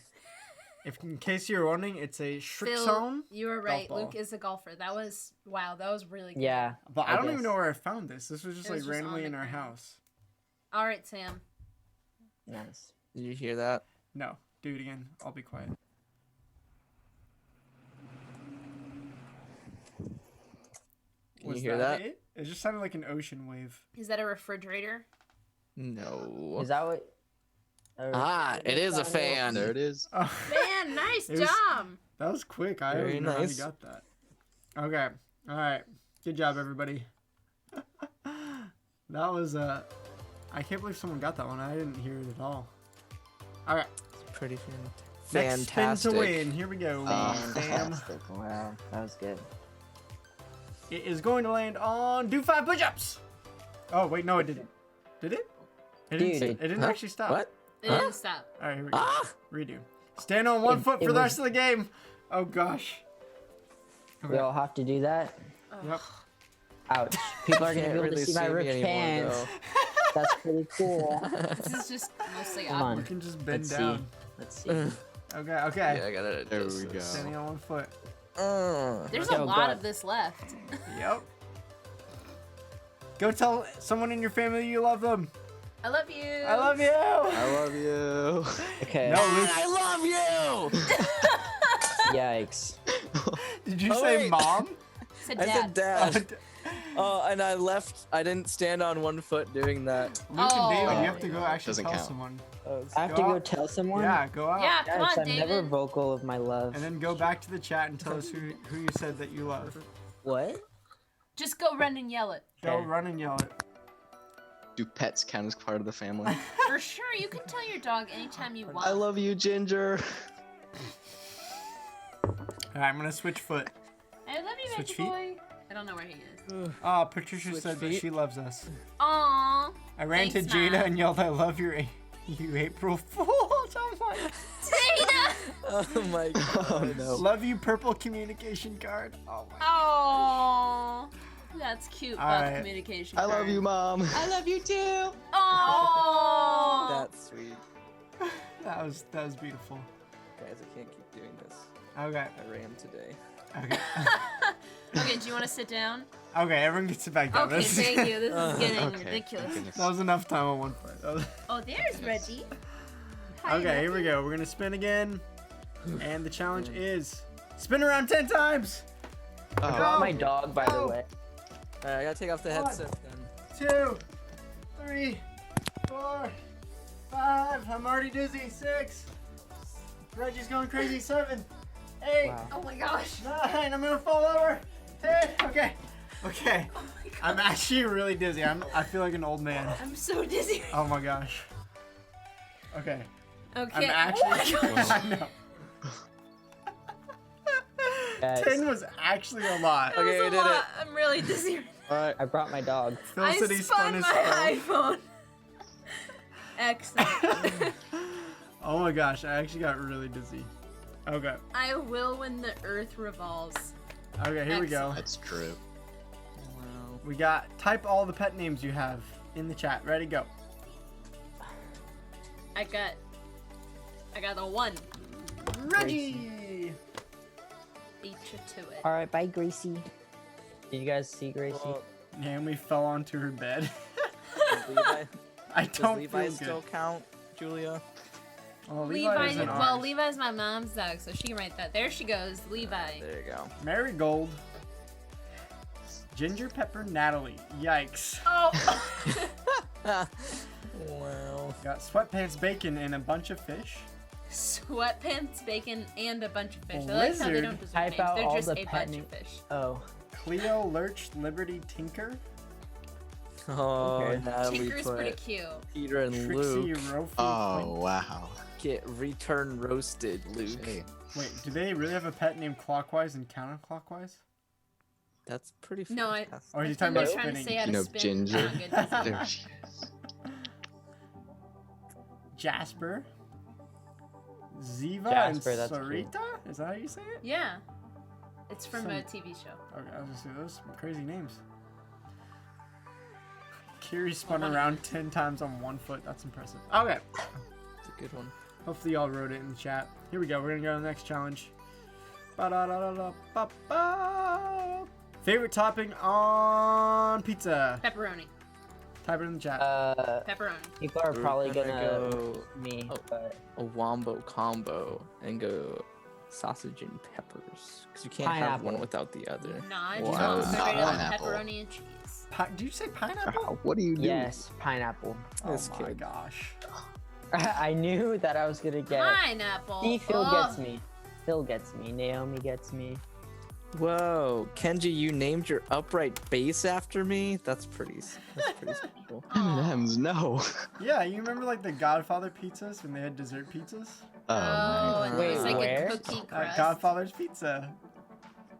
If in case you're wondering, it's a Phil, Shrixone. you were right. ball. Luke is a golfer. That was, wow, that was really good. Yeah. But I don't even guess. know where I found this. This was just It was like just randomly on in the our ground. house. Alright, Sam. Nice. Did you hear that? No, do it again. I'll be quiet. Can you hear that? It? It just sounded like an ocean wave. Is that a refrigerator? No. Is that what? Ah, it is a fan. There it is. Oh, Man, nice It was- job! that was quick. I Very don't know how you nice. got that. Okay. All right. Good job, everybody. That was I can't believe someone got that one. I didn't hear it at all. All right. Pretty Next fantastic. spin to win. Here we go. Bam. Fantastic. Wow, that was good. It is going to land on do 5 push-ups. Oh wait, no, it didn't. Did it? It didn't. Dude, It didn't Huh? actually stop. What? It Huh? didn't stop. All right, here we go. Ah! Redo. Stand on one It- foot it for the was- rest of the game. Oh gosh. We all have to do that. Yep. Ouch. People are gonna Can't be able really to see my me ripped anymore, pants. though. That's pretty cool. This is just mostly Come on. You can just bend Let's down. see. Let's see. Okay. Okay. Yeah, I gotta There adjust we this. go. Standing on one foot. There's Go, a lot go. of this left. Yep. Go tell someone in your family you love them. I love you. I love you. I love you. Okay. No, Luke. I love you. Yikes. Did you Oh, say wait. mom? Said I dad. said dad. Oh, and I left. I didn't stand on one foot doing that. Luke and David, Oh. you have to go actually Doesn't tell count. someone. I have Go to go out. tell someone? Yeah, go out. Yeah, come Yikes, on, I'm David. never vocal of my love. And then go back to the chat and tell us who you said that you love. What? Just go run and yell it. Go Okay. run and yell it. Do pets count as part of the family? For sure, you can tell your dog anytime you want. I love you, Ginger. Alright, I'm gonna switch foot. I love you, Switch Reggie feet? boy. I don't know where he is. Oh, Patricia Switch said that feet? she loves us. Aww. I ran Thanks, to Jada Mom. and yelled, I love you April Fool. I was like, Dana! Oh my god. no. love you, purple communication card. Oh my. Aww. That's cute, All buff right. communication. I love card. you, Mom. I love you too. Aww. That's sweet. That was beautiful. Guys, I can't keep doing this. Okay. I ran today. Okay. Okay, do you want to sit down? Okay, everyone gets it back down. Okay, This is- thank you. This is getting Okay. ridiculous. Thank goodness. That was enough time on one foot. That was- Oh, there's Reggie. Hi, Okay, here we Reggie. go. We're gonna spin again. And the challenge is spin around 10 times. I Oh, brought my dog, by the Go. way. Alright, I gotta take off the One. headset then. 2, 3, 4, 5. I'm already dizzy. 6. Reggie's going crazy. 7, 8, Wow. Oh my gosh. 9. I'm gonna fall over. 10. Okay. Okay. Oh my god. I'm actually really dizzy. I feel like an old man. I'm so dizzy. Oh my gosh. Okay. Okay. I'm actually. Oh my gosh. I know. Guys, 10 was actually a lot. That was Okay, a we did lot. it. I'm really dizzy. Alright. I brought my dog. Phil I said he spun his my phone. iPhone. Excellent. Oh my gosh, I actually got really dizzy. Okay. I will when the earth revolves. Okay, here we go. that's true. Wow. We got type all the pet names you have in the chat. Ready, go. I got a 1. Reggie! Beat you to it. Alright, bye, Gracie. Did you guys see Gracie? Well, And we fell onto her bed. does Levi, I does don't Levi feel still good. count, Julia? Oh, Levi, isn't well, ours. Levi's my mom's dog, so she can write that. There she goes, Levi. There you go. Marigold. Ginger Pepper Natalie. Yikes. Oh! Wow. Got Sweatpants Bacon and a bunch of fish. Sweatpants, bacon, and a bunch of fish. I like how they Lizard. don't deserve Type names. out They're all just the a pet bunch na- of fish. Oh. Cleo Lurch Liberty Tinker. Oh, Okay. Natalie Tinker's pretty put cute. Peter and Trixie Luke Rofi. Oh, wow. get return roasted, Luke. Hey, Wait, do they really have a pet named Clockwise and counterclockwise? That's pretty No, I- fantastic. Or are you I talking think about they're trying to spinning? say how you to know, spin. Ginger. Oh, good. There she is. Jasper. Ziva Jasper, and that's Sarita? cute. Is that how you say it? Yeah. It's from Some- a TV show. Okay, I was just saying, those are some crazy names. Kiri spun Well, around 10 times on one foot. That's impressive. Okay. It's a good one. Hopefully y'all wrote it in the chat. Here we go. We're gonna go to the next challenge. Ba-da-da-da-da-ba-ba. Favorite topping on pizza? Pepperoni. Type it in the chat. Pepperoni. People are We're probably gonna gonna go me, oh. but a wombo combo and go sausage and peppers because you can't have Pineapple. one without the other. Nah, I just Wow. want straight up Pineapple. pepperoni and cheese. Did you say pineapple? Wow, what do you do? yes, pineapple. Oh This my kid. gosh. I knew that I was gonna get. Pineapple. See, Phil Ugh. gets me. Phil gets me. Naomi gets me. Whoa, Kenji, you named your upright base after me? That's pretty special. M&M's, no. Yeah, you remember like the Godfather pizzas when they had dessert pizzas? Oh, and Wait, it's like where? a cookie crust. Godfather's Pizza.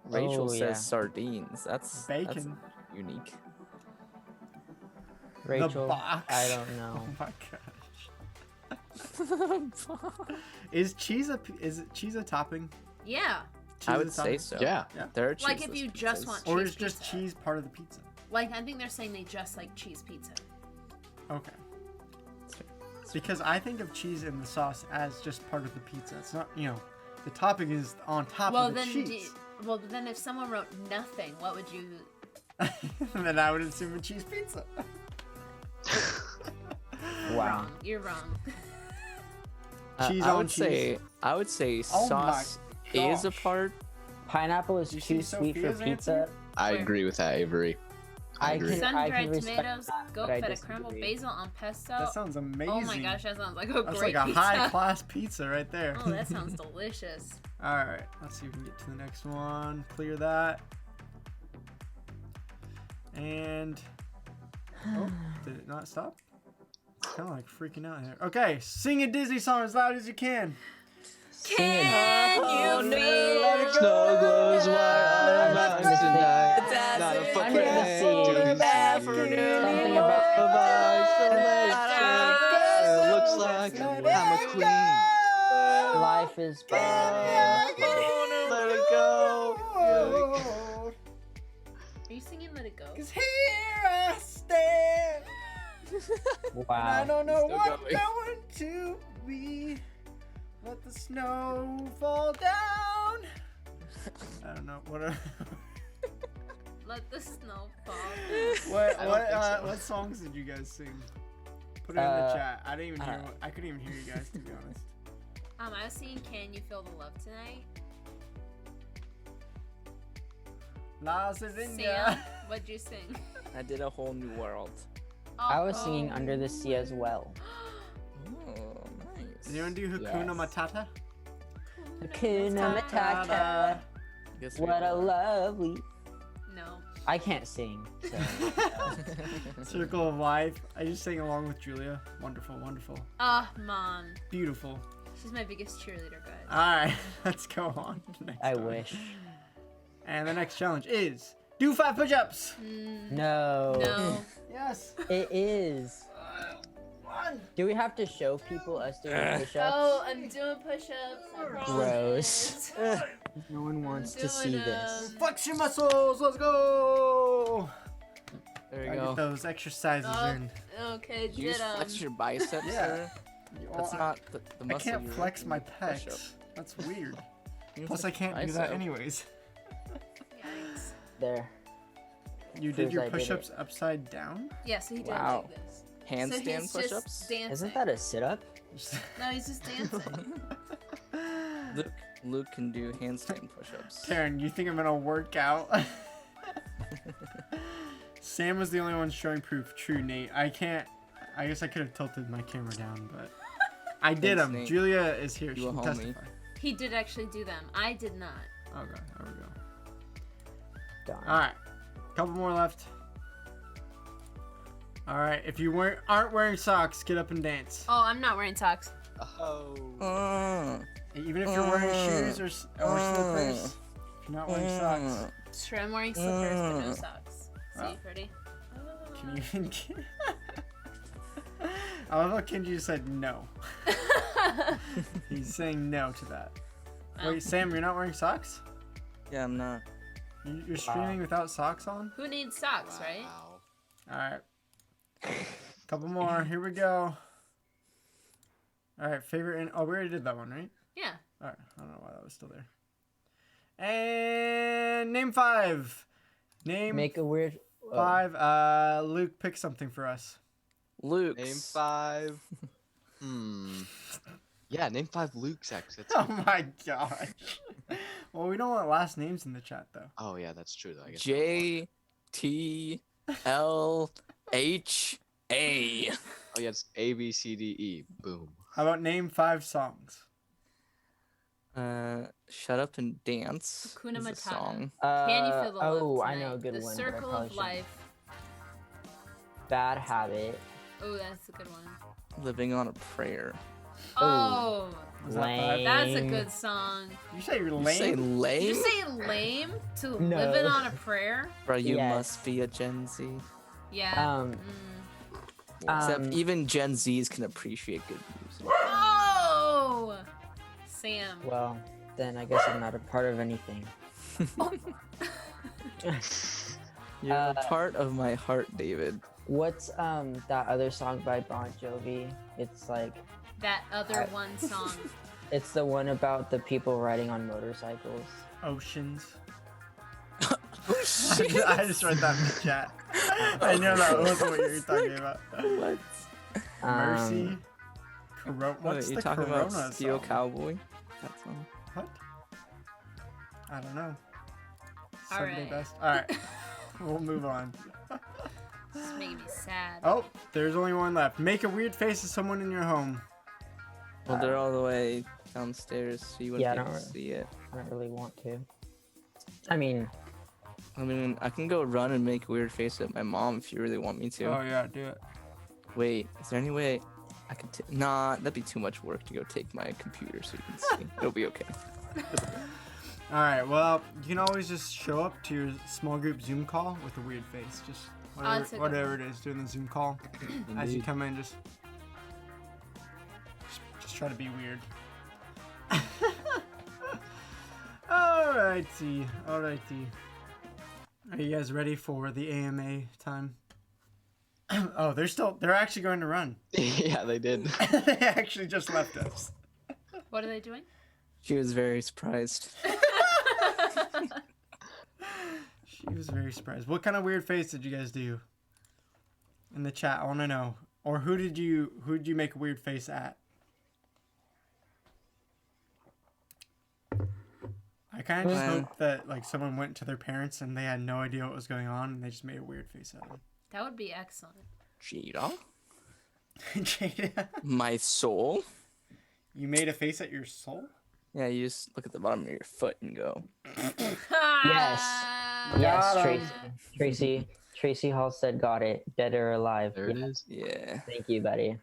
Rachel Oh, says yeah. sardines. That's Bacon. unique. Rachel, box. I don't know. Oh my gosh. Is cheese a topping? Yeah. Cheese I a would say topping? so. Yeah. There are Like if cheeseless you just pizzas. want Or cheese is just pizza. cheese part of the pizza? Like I think they're saying they just like cheese pizza. Okay. Because I think of cheese in the sauce as just part of the pizza. It's not, the topping is on top Well of the then, cheese. then if someone wrote nothing, what would you? Then I would assume a cheese pizza. Wow. wrong. You're wrong. Cheese I on would cheese. say Oh my sauce is a gosh. part. Pineapple is Did you see too sweet for Sophia's pizza. answer? I Where? agree with that, Avery. I I agree. can- Sun-dried respect tomatoes, that, goat but I feta, disagree. crumbled basil on pesto. That sounds amazing. Oh my gosh, that sounds like a That's great like a pizza. high-class pizza right there. Oh, that sounds delicious. All right, let's see if we can get to the next one. Clear that. And oh, did it not stop? Kind of like freaking out here. Okay, sing a Disney song as loud as you can. Can Oh, you no, feel let it Snow glows white on I'm mountains tonight. Not a I'm foot gonna can sing do something something about It looks like I'm a queen. life is fun. Let it go. Are you singing Let It Go? Cause here I stand. And I Wow. don't know Still what going. going to be. Let the snow fall down. I don't know what. Let the snow fall. What I don't think so. what songs did you guys sing? Put it in the chat. I didn't even hear. uh, I couldn't even hear you guys, to be honest. I was singing Can You Feel the Love Tonight? La Sam, Savinia. what'd you sing? I did a whole new world. I was Oh. singing Under the Sea as well. Oh, nice. Does anyone do Hakuna Yes. Matata? Hakuna Matata. Guess we What a all- lovely. No. I can't sing. So, Circle of Life. I just sang along with Julia. Wonderful, wonderful, Oh, Mom. beautiful. She's my biggest cheerleader, guys. All right, let's go on. To the next I one. wish. And the next challenge is do 5 push-ups. No. No. Yes. It is. 1. Do we have to show people us doing push-ups? Oh, I'm doing push-ups. I Gross. promise. No one wants to doing see this. Flex your muscles. Let's go. There Gotta you get go. those exercises Oh, in. okay, Do you did flex your biceps, Yeah. sir? That's not the I muscle. can't you're flex working my with the push-up. pecs. That's weird. You Plus, I flex can't do that bicep. anyways. Yikes. There. You did Proves your I did it. push-ups upside down? Yeah, so he did Wow. like this. Handstand so he's push-ups? just dancing. Isn't that a sit-up? No, he's just dancing. Luke can do handstand push-ups. Karen, you think I'm gonna work out? Sam was the only one showing proof. True, Nate. I can't. I guess I could have tilted my camera down, but I did Thanks, them. Nate. Julia is here. She You a can homie. testify. He did actually do them. I did not. Okay, there we go. Darn. All right, couple more left. All right, if you aren't wearing socks, get up and dance. Oh, I'm not wearing socks. Oh. Even if you're wearing shoes or slippers, if you're not wearing socks, Sure, I'm wearing slippers, but no socks. Oh. See, ready? can you even get... I love how Kenji said no. He's saying no to that. Wait, Sam, you're not wearing socks? Yeah, I'm not. You're streaming without socks on? Who needs socks, right? Wow. Alright. Couple more. Here we go. Alright, favorite... Oh, we already did that one, right? Yeah. Alright, I don't know why that was still there. And name 5. Name Make a weird. 5. Luke, pick something for us. Luke. Name 5. Yeah, name 5 Luke's actually. That's Oh my gosh. Well, we don't want last names in the chat, though. Oh yeah, that's true though. I guess JTLHA. Oh yeah, it's A B C D E. Boom. How about name 5 songs? Shut Up and Dance. Hakuna is a Matata. song. Can you feel the love Oh, I tonight? know a good The one. but I Circle probably of shouldn't. Life. Bad Habit. Oh, that's a good one. Living on a Prayer. Oh, Was that 5? Lame. that's a good song. You say you're You lame? say Did lame? you say lame to No. living on a prayer? Bro, you Yes. must be a Gen Z. Yeah. Um, Except Um, even Gen Zs can appreciate good music. Oh, Sam. Well, then I guess I'm not a part of anything. You're a part of my heart, David. What's that other song by Bon Jovi? It's like That other one song. it's the one about the people riding on motorcycles. Oceans. I just read that in the chat. I know that wasn't what you were talking about. What? Mercy. What's you the talking Corona about Steel song? Cowboy? That song. What? I don't know. All Sunday right. best. All right. We'll move on. This is making me sad. Oh, there's only one left. Make a weird face at someone in your home. Well, they're all the way downstairs, so you wouldn't Yeah, I be able don't to see it. I don't really want to. I mean, I mean, I can go run and make a weird face at my mom if you really want me to. Oh yeah, do it. Wait, is there any way I could? Nah, that'd be too much work to go take my computer so you can see. It'll be okay. All right. Well, you can always just show up to your small group Zoom call with a weird face. Just that's a good whatever it is during the Zoom call. As you Indeed. come in, just try to be weird. Alrighty. Are you guys ready for the AMA time? Oh, they're actually going to run. Yeah, they did. They actually just left us. What are they doing? She was very surprised. She was very surprised. What kind of weird face did you guys do? In the chat, I want to know. Or who did you make a weird face at? I kind of just Well- hope that like someone went to their parents and they had no idea what was going on and they just made a weird face at them. That would be excellent. Cheetah, Jada, my soul. you made a face at your soul? Yeah, you just look at the bottom of your foot and go. Yes. yes, Got 'em. Tracy. Tracy Halstead got it. Dead or alive. There it Yeah, is. Yeah. thank you, buddy.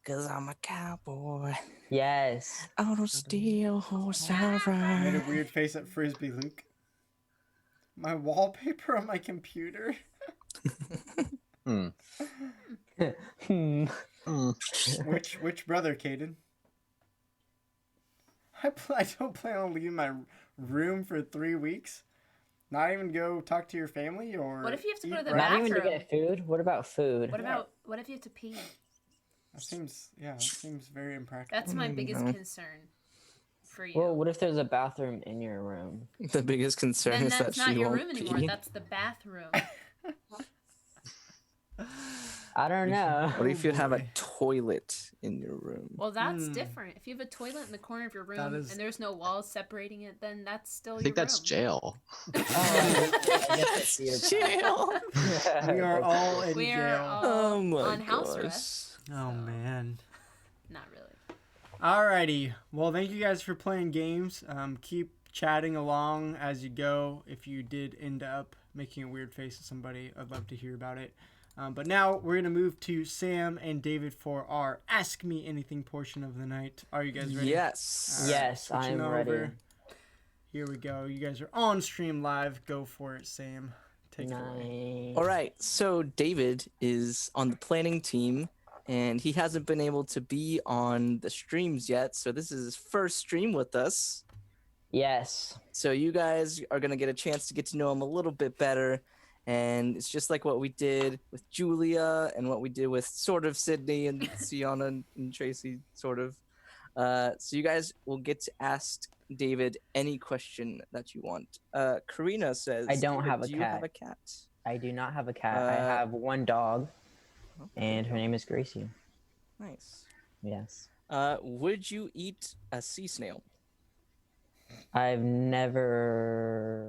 Cause I'm a cowboy Yes. on a steel horse I Made a ride. weird face at Frisbee Luke. My wallpaper on my computer. Hmm. Hmm. Hmm. Which brother, Caden? I don't plan on leaving my room for 3 weeks. Not even go talk to your family or. What if you have to go to eat the breakfast? Not even to bathroom. get food. What about food? What if you have to pee? That seems very impractical. That's my biggest No. concern for you. Well, what if there's a bathroom in your room? The biggest concern then is that that's not she your won't room anymore. pee. That's the bathroom. I don't know. What if you have a boy. toilet in your room? Well, that's Hmm. different. If you have a toilet in the corner of your room That is- and there's no walls separating it, then that's still I your think that's room. jail. Oh, I guess that's your Jail. We are all in We are jail. all Oh my on house gosh. arrest. Oh man. Not really. Alrighty. Well, thank you guys for playing games. Keep chatting along as you go. If you did end up making a weird face at somebody, I'd love to hear about it. But now we're gonna move to Sam and David for our Ask Me Anything portion of the night. Are you guys ready? Yes. All right, Yes, I switching am ready. Here we go. You guys are on stream live. Go for it, Sam. Take it away. Nice. All right. So David is on the planning team, and he hasn't been able to be on the streams yet. So this is his first stream with us. Yes. So you guys are gonna get a chance to get to know him a little bit better. And it's just like what we did with Julia and what we did with sort of Sydney and Sienna and Tracy, sort of. So you guys will get to ask David any question that you want. Karina says, I don't "David, have a do you have a cat." cat? I do not have a cat. I Uh, have one dog, Oh, and her name is Gracie. nice. Yes. Would you eat a sea snail? I've never.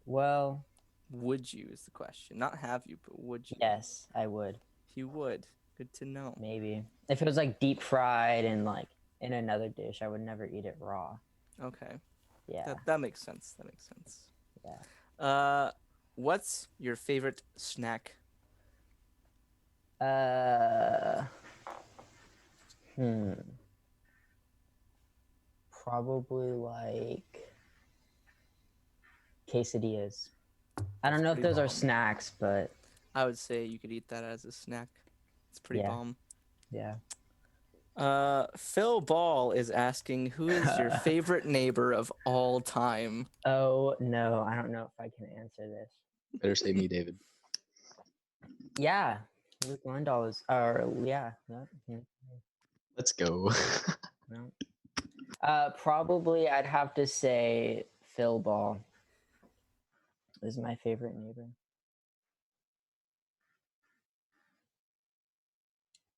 Well, Would you is the question. Not have you, but would you? yes, I would. You would. Good to know. Maybe. If it was like deep fried and like in another dish, I would never eat it raw. Okay. Yeah. That makes sense. That makes sense. Yeah. What's your favorite snack? Hmm. Probably like quesadillas. I don't know if pretty those are bomb. snacks, but I would say you could eat that as a snack. It's pretty Yeah. bomb. yeah. Phil Ball is asking, who is your favorite neighbor of all time? Oh no, I don't know if I can answer this. Better say me, David. Yeah, Luke Lindahl is. Or yeah. Let's go. No. Probably I'd have to say Phil Ball is my favorite neighbor.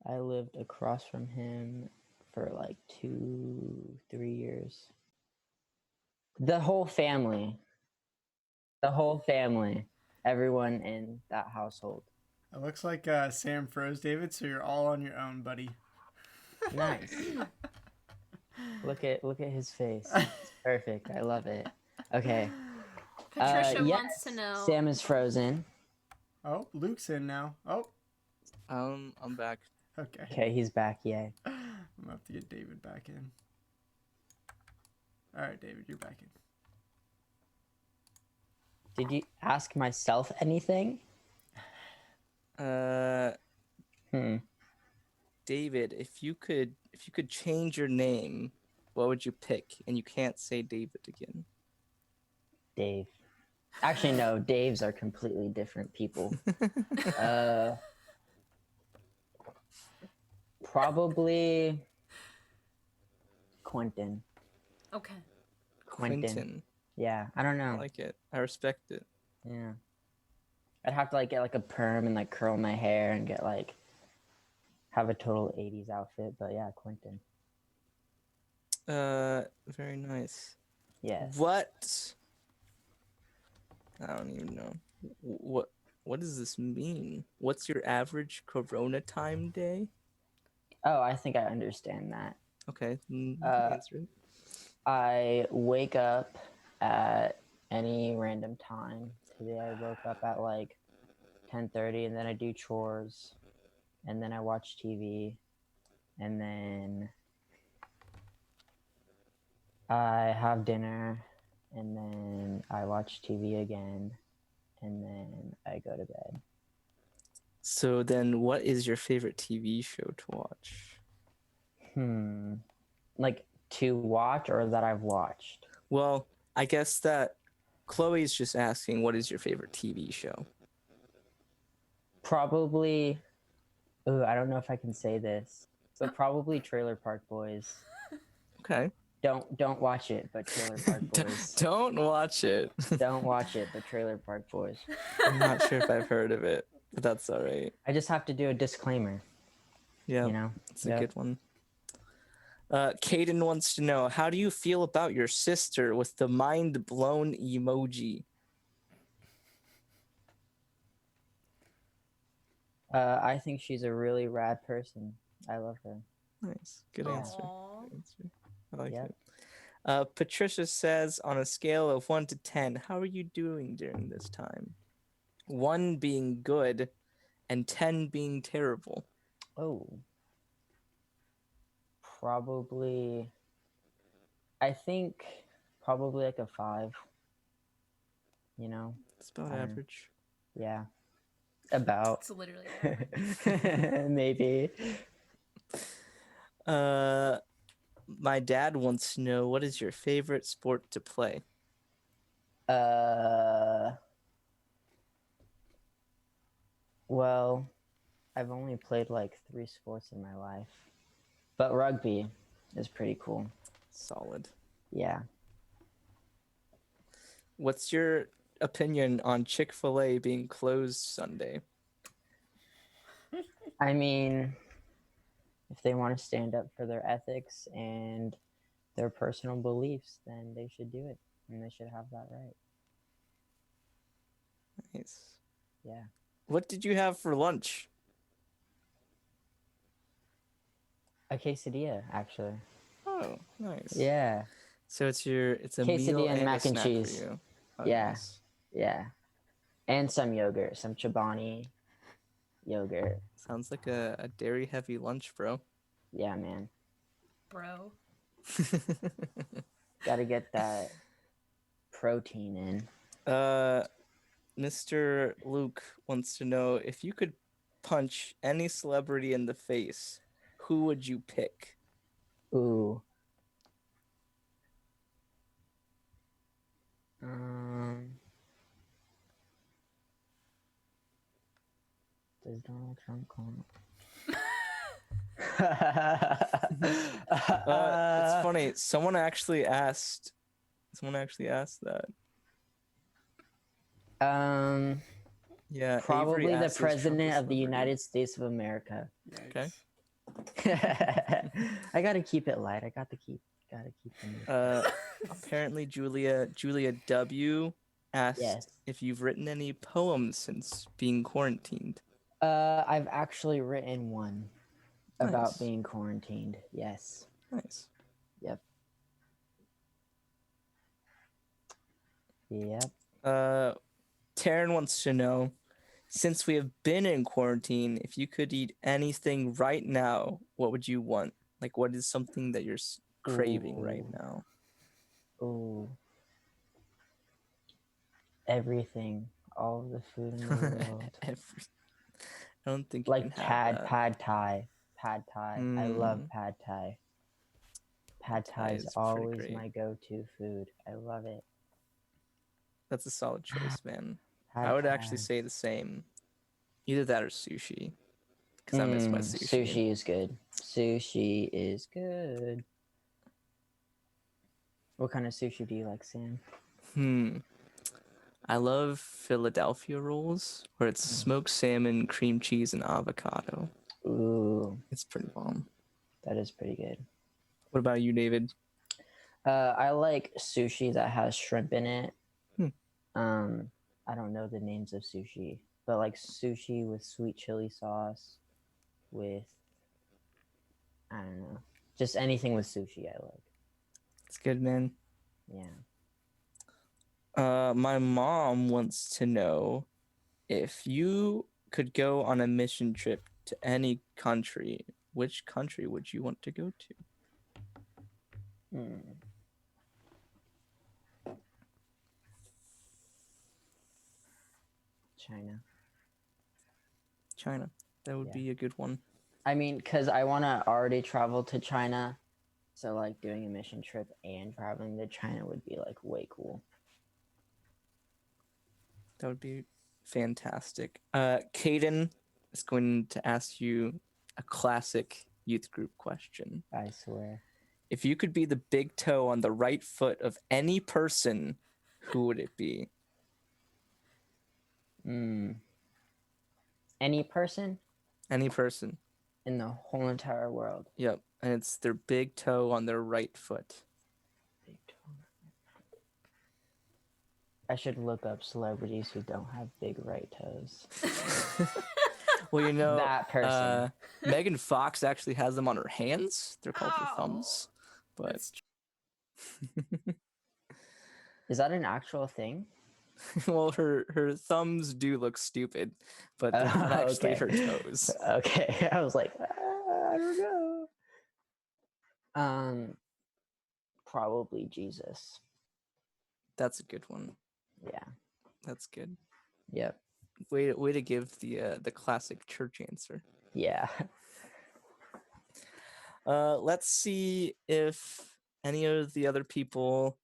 I lived across from him for like 2, 3 years. The whole family. The whole family. Everyone in that household. It looks like Sam froze, David, so you're all on your own, buddy. Nice. Look at his face. It's perfect. I love it. Okay. Patricia yes, wants to know. Sam is frozen. Oh, Luke's in now. Oh, I'm back. okay. Okay, he's back. Yay. I'm gonna have to get David back in. All right, David, you're back in. Did you ask myself anything? David, if you could change your name, what would you pick? And you can't say David again. Dave. Actually, no. Daves are completely different people. Probably Quentin. Okay. Quentin. Yeah, I don't I know. like it. I respect it. Yeah. I'd have to like get like a perm and like curl my hair and get like have a total 80s outfit, but yeah, Quentin. Very nice. Yes. What? I don't even know. What does this mean? What's your average Corona time day? Oh, I think I understand that. Okay, you can answer it. I wake up at any random time. Today I woke up at like 10:30 and then I do chores and then I watch TV and then I have dinner and then I watch TV again and then I go to bed. So then, what is your favorite TV show to watch? Like to watch or that I've watched? Well, I guess that Chloe's just asking, what is your favorite TV show? Probably. Ooh, I don't know if I can say this, but probably Trailer Park Boys. Okay. Don't watch it, but Trailer Park Boys. Don't watch it. Don't watch it, but Trailer Park Boys. I'm not sure if I've heard of it, but that's all right. I just have to do a disclaimer. Yeah, You know, it's a good one. Caden wants to know, how do you feel about your sister with the mind blown emoji? I think she's a really rad person. I love her. Nice. Good answer. Aw. Good answer. I like Yep. it. Patricia says, on a scale of 1 to 10, how are you doing during this time? 1 being good and 10 being terrible. Oh. Probably. I think probably like a 5. You know? It's about I don't know. average. Yeah. About. It's literally average. Maybe. My dad wants to know, what is your favorite sport to play? Well, I've only played like 3 sports in my life. But rugby is pretty cool. Solid. Yeah. What's your opinion on Chick-fil-A being closed Sunday? I mean, if they want to stand up for their ethics and their personal beliefs, then they should do it. And they should have that right. Nice. Yeah. What did you have for lunch? A quesadilla, actually. Oh, nice. Yeah. So it's a Quesadilla meal and and mac a and snack cheese. for you. Oh, Yeah. nice. Yeah. And some yogurt, some Chobani yogurt. Sounds like a dairy-heavy lunch, bro. Yeah, man. Bro. Gotta get that protein in. Mr. Luke wants to know, if you could punch any celebrity in the face, who would you pick? Ooh. Does Donald Trump call him? It's funny. Someone actually asked that. Yeah. Avery Probably the asked, is Trump a president of the celebrity? United States of America. Yikes. Okay. I gotta keep it light. I gotta keep the mood. Apparently, Julia W asked Yes. if you've written any poems since being quarantined. I've actually written one about Nice. being quarantined. Yes. Nice. Yep. Yep. Taryn wants to know, since we have been in quarantine, if you could eat anything right now, what would you want? Like, what is something that you're craving right Ooh. now? Ooh. Everything. All of the food in the world. I don't think you Like can have that. pad thai. Pad thai. I love pad thai. Pad thai is is pretty always great. my go-to food. I love it. That's a solid choice, man. Pad I would thai. actually say the same. Either that or sushi, because I miss my sushi. Sushi is good. Sushi is good. What kind of sushi do you like, Sam? I love Philadelphia rolls, where it's smoked salmon, cream cheese, and avocado. Ooh, It's pretty bomb. that is pretty good. What about you, David? I like sushi that has shrimp in it. Hmm. I don't know the names of sushi, but like sushi with sweet chili sauce, with I don't know, just anything with sushi I like. It's good, man. Yeah. My mom wants to know if you could go on a mission trip to any country, which country would you want to go to? China. That would Yeah. be a good one. I mean, because I want to already travel to China, so like doing a mission trip and traveling to China would be like way cool. That would be fantastic. Caden is going to ask you a classic youth group question. I swear. If you could be the big toe on the right foot of any person, who would it be? Any person Any person. in the whole entire world. Yep. And it's their big toe on their right foot. Big toe. I should look up celebrities who don't have big right toes. Well, you know, That person. Megan Fox actually has them on her hands. They're called her thumbs. But That's Is that an actual thing? well, her thumbs do look stupid, but they're not actually her toes. Okay, I was like, I don't know. Probably Jesus. That's a good one. Yeah. That's good. Yep. Way to give the classic church answer. Yeah. Let's see if any of the other people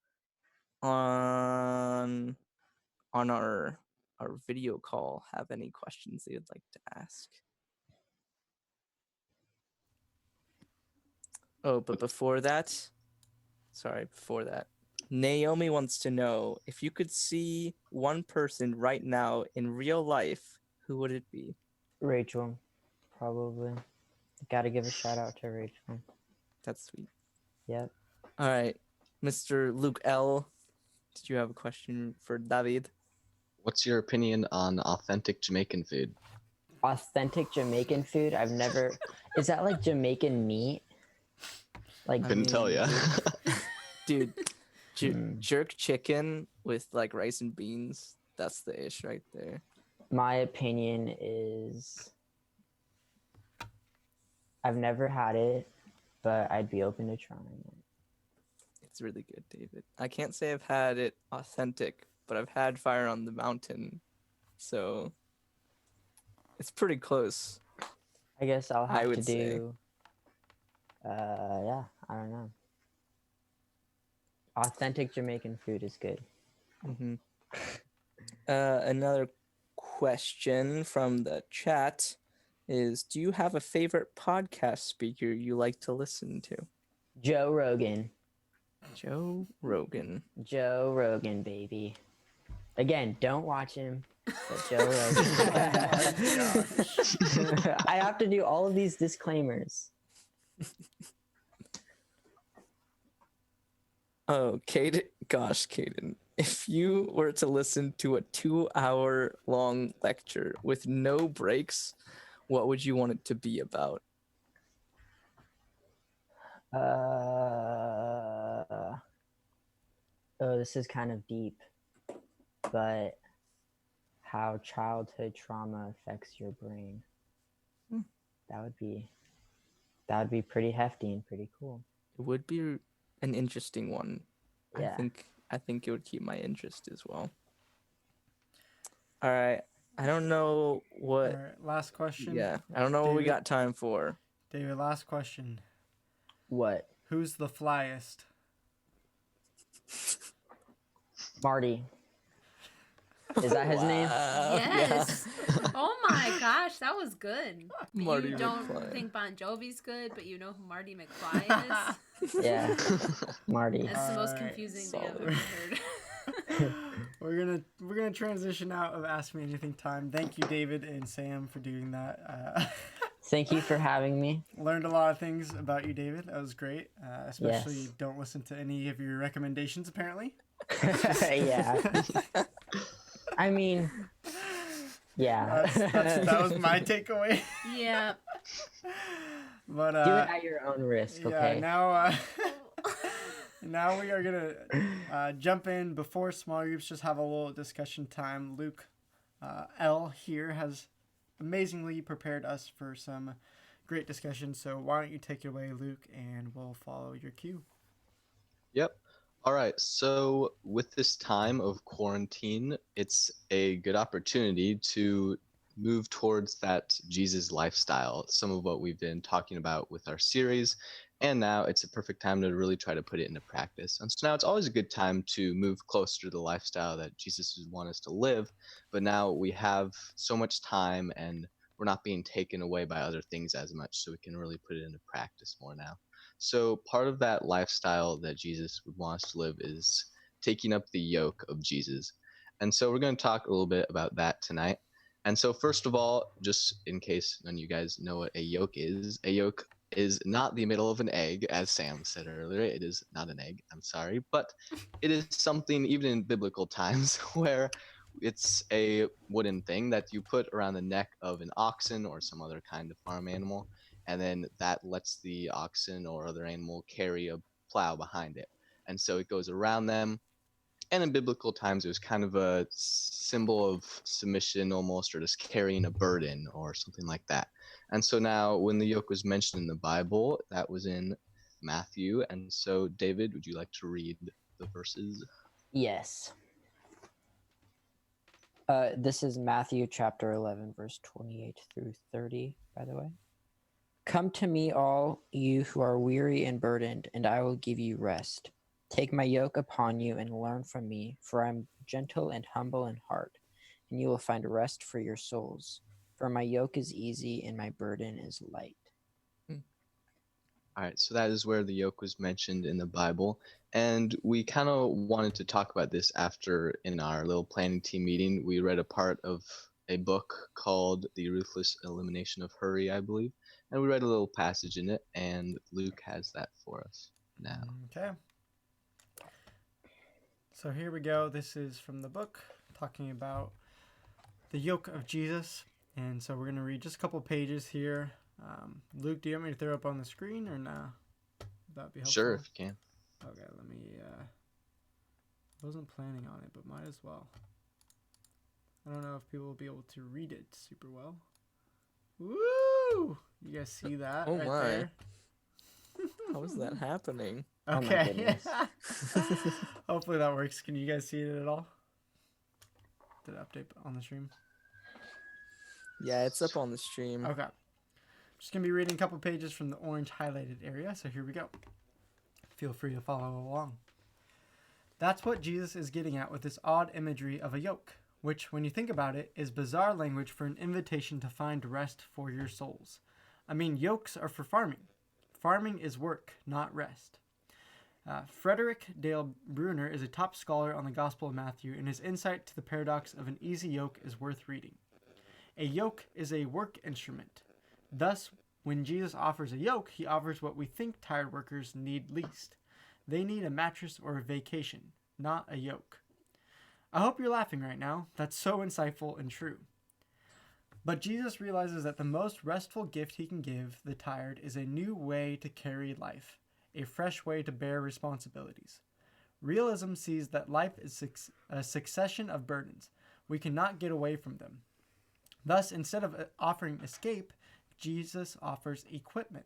on our video call have any questions they would like to ask. Oh, but before that, Naomi wants to know if you could see one person right now in real life, who would it be? Rachel, probably. Gotta give a shout out to Rachel. That's sweet. Yep. All right, Mr. Luke L., did you have a question for David? What's your opinion on authentic Jamaican food? Authentic Jamaican food? I've never. Is that like Jamaican meat? Like, Couldn't tell ya. Dude, jerk chicken with like rice and beans, that's the ish right there. my opinion is I've never had it, but I'd be open to trying it. It's really good, David. I can't say I've had it authentic, but I've had Fire on the Mountain, so it's pretty close. I guess I'll have to would say. do. Yeah, I don't know. Authentic Jamaican food is good. Mm-hmm. Another question from the chat is, do you have a favorite podcast speaker you like to listen to? Joe Rogan. Joe Rogan. Joe Rogan, baby. Again, don't watch him, but Joe Rogan. I have to do all of these disclaimers. Oh, Caden, if you were to listen to a 2-hour long lecture with no breaks, what would you want it to be about? Oh, this is kind of deep, but how childhood trauma affects your brain. Hmm. That would be pretty hefty and pretty cool. It would be an interesting one. Yeah. I think it would keep my interest as well. All right. I don't know what. All right, last question. Yeah, I don't know what we David? got time for. David, last question. What? Who's the flyest? Marty. Is that his name? Yes. Oh my gosh, that was good. But Marty you don't McFly. think Bon Jovi's good, but you know who Marty McFly is? Yeah. Marty. That's the most Alright, confusing thing I've solid. ever heard. We're gonna transition out of Ask Me Anything time. Thank you, David and Sam, for doing that. Thank you for having me. Learned a lot of things about you, David. That was great. Especially Yes. don't listen to any of your recommendations, apparently. Yeah. I mean, yeah. That was my takeaway. Yeah. But Do it at your own risk, okay? yeah, now we are gonna jump in before small groups. Just have a little discussion time. Luke L here has amazingly prepared us for some great discussion. So why don't you take it away, Luke, and we'll follow your cue. Yep. All right. So with this time of quarantine, it's a good opportunity to move towards that Jesus lifestyle, some of what we've been talking about with our series. And now it's a perfect time to really try to put it into practice. And so now it's always a good time to move closer to the lifestyle that Jesus would want us to live. But now we have so much time and we're not being taken away by other things as much. So we can really put it into practice more now. So part of that lifestyle that Jesus would want us to live is taking up the yoke of Jesus. And so we're going to talk a little bit about that tonight. And so first of all, just in case none of you guys know what a yolk is not the middle of an egg, as Sam said earlier. It is not an egg, I'm sorry. But it is something, even in biblical times, where it's a wooden thing that you put around the neck of an oxen or some other kind of farm animal. And then that lets the oxen or other animal carry a plow behind it. And so it goes around them. And in biblical times, it was kind of a symbol of submission almost, or just carrying a burden or something like that. And so now when the yoke was mentioned in the Bible, that was in Matthew. And so, David, would you like to read the verses? Yes. This is Matthew chapter 11, verse 28 through 30, by the way. Come to me, all you who are weary and burdened, and I will give you rest. Take my yoke upon you and learn from me, for I am gentle and humble in heart, and you will find rest for your souls. For my yoke is easy and my burden is light. All right, so that is where the yoke was mentioned in the Bible. And we kind of wanted to talk about this after, in our little planning team meeting, we read a part of a book called The Ruthless Elimination of Hurry, I believe. And we read a little passage in it, and Luke has that for us now. Okay. So here we go. This is from the book talking about the yoke of Jesus. And so we're going to read just a couple pages here. Luke, do you want me to throw up on the screen or no? Would that be helpful? Sure, if you can. Okay, let me, wasn't planning on it, but might as well. I don't know if people will be able to read it super well. Woo! You guys see that? Oh right my. there? How is that happening? Oh my Okay. goodness. Hopefully that works. Can you guys see it at all? Did it update on the stream? Yeah, it's up on the stream. Okay. Just going to be reading a couple pages from the orange highlighted area, so here we go. Feel free to follow along. That's what Jesus is getting at with this odd imagery of a yoke, which, when you think about it, is bizarre language for an invitation to find rest for your souls. I mean, yokes are for farming. Farming is work, not rest. Frederick Dale Bruner is a top scholar on the Gospel of Matthew, and his insight to the paradox of an easy yoke is worth reading. A yoke is a work instrument. Thus, When Jesus offers a yoke, he offers what we think tired workers need least. They need a mattress or a vacation, not a yoke. I hope you're laughing right now. That's so insightful and true. But Jesus realizes that the most restful gift he can give the tired is a new way to carry life, a fresh way to bear responsibilities. Realism sees that life is a succession of burdens. We cannot get away from them. Thus, instead of offering escape, Jesus offers equipment.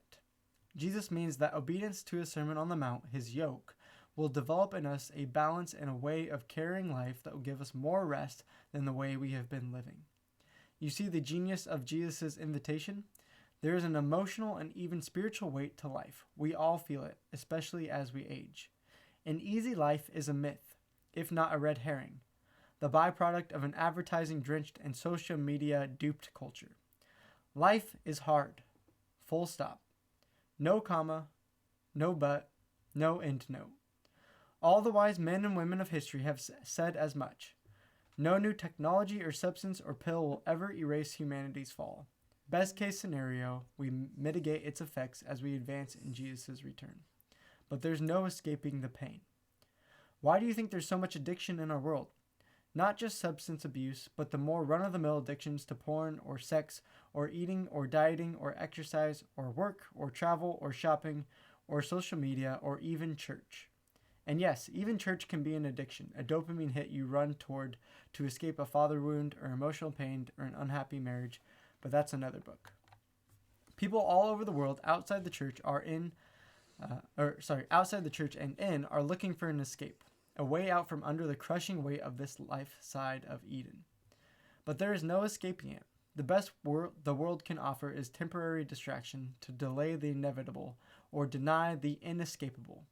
Jesus means that obedience to his Sermon on the Mount, his yoke, will develop in us a balance and a way of carrying life that will give us more rest than the way we have been living. You see the genius of Jesus' invitation? There is an emotional and even spiritual weight to life. We all feel it, especially as we age. An easy life is a myth, if not a red herring, the byproduct of an advertising-drenched and social media-duped culture. Life is hard. Full stop. No comma, no but, no endnote. All the wise men and women of history have said as much. No new technology or substance or pill will ever erase humanity's fall. Best case scenario, we mitigate its effects as we advance in Jesus' return. But there's no escaping the pain. Why do you think there's so much addiction in our world? Not just substance abuse, but the more run-of-the-mill addictions to porn or sex or eating or dieting or exercise or work or travel or shopping or social media or even church. And yes, even church can be an addiction, a dopamine hit you run toward to escape a father wound or emotional pain or an unhappy marriage, but that's another book. People all over the world outside the church outside the church and in are looking for an escape, a way out from under the crushing weight of this life side of Eden. But there is no escaping it. The best the world can offer is temporary distraction to delay the inevitable or deny the inescapable.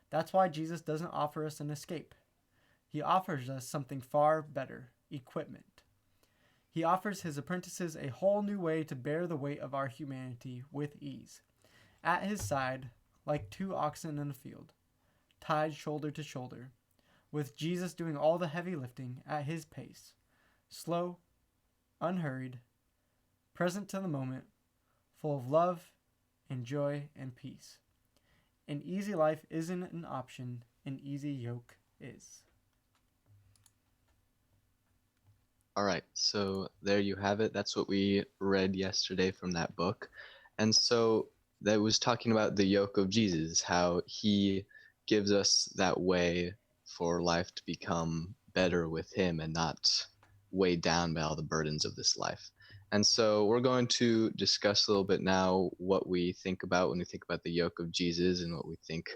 That's why Jesus doesn't offer us an escape. He offers us something far better, equipment. He offers his apprentices a whole new way to bear the weight of our humanity with ease. At his side, like two oxen in a field, tied shoulder to shoulder, with Jesus doing all the heavy lifting at his pace, slow, unhurried, present to the moment, full of love and joy and peace. An easy life isn't an option, an easy yoke is. All right, so there you have it. That's what we read yesterday from that book. And so that was talking about the yoke of Jesus, how he gives us that way for life to become better with him and not weighed down by all the burdens of this life. And so we're going to discuss a little bit now what we think about when we think about the yoke of Jesus and what we think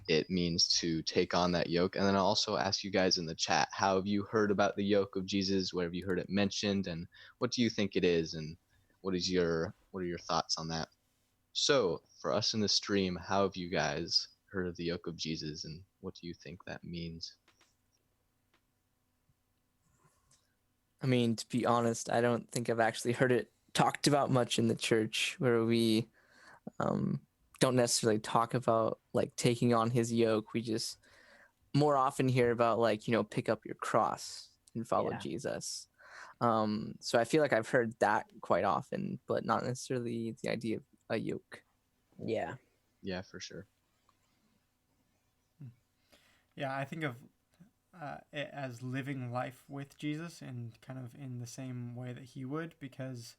it means to take on that yoke. And then I'll also ask you guys in the chat, how have you heard about the yoke of Jesus? Where have you heard it mentioned? And what do you think it is? And what are your thoughts on that? So for us in the stream, how have you guys heard of the yoke of Jesus and what do you think that means? I mean, to be honest, I don't think I've actually heard it talked about much in the church, where we don't necessarily talk about like taking on his yoke. We just more often hear about like, pick up your cross and follow Jesus. So I feel like I've heard that quite often, but not necessarily the idea of a yoke. Yeah. Yeah, for sure. Yeah, I think of it as living life with Jesus and kind of in the same way that he would, because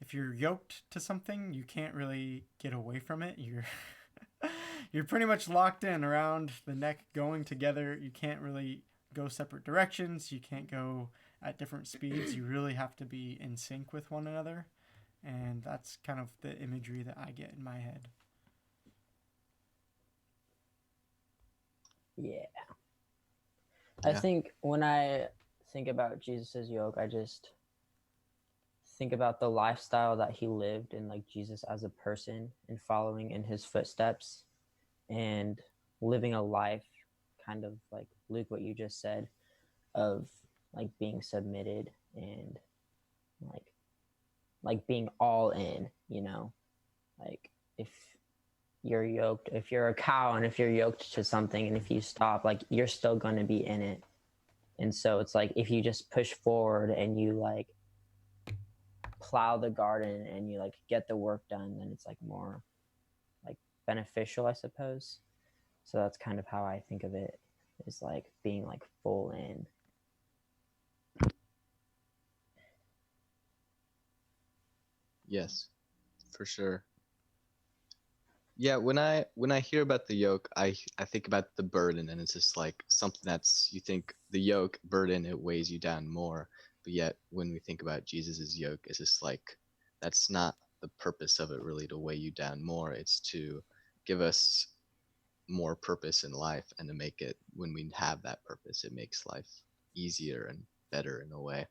if you're yoked to something, you can't really get away from it. You're pretty much locked in around the neck going together. You can't really go separate directions. You can't go at different speeds. You really have to be in sync with one another. And that's kind of the imagery that I get in my head. Yeah. I think when I think about Jesus' yoke, I just think about the lifestyle that he lived and like Jesus as a person and following in his footsteps and living a life kind of like Luke, what you just said, of like being submitted and like being all in, like if you're a cow and if you're yoked to something and if you stop, like you're still going to be in it. And so it's like if you just push forward and you like plow the garden and you like get the work done, then it's like more like beneficial, I suppose. So that's kind of how I think of it, is like being like full in. Yes, for sure. Yeah, when I hear about the yoke, I think about the burden, and it's just like something that's, you think the yoke burden, it weighs you down more, but yet when we think about Jesus's yoke, it's just like that's not the purpose of it really, to weigh you down more. It's to give us more purpose in life, and to make it, when we have that purpose, it makes life easier and better in a way.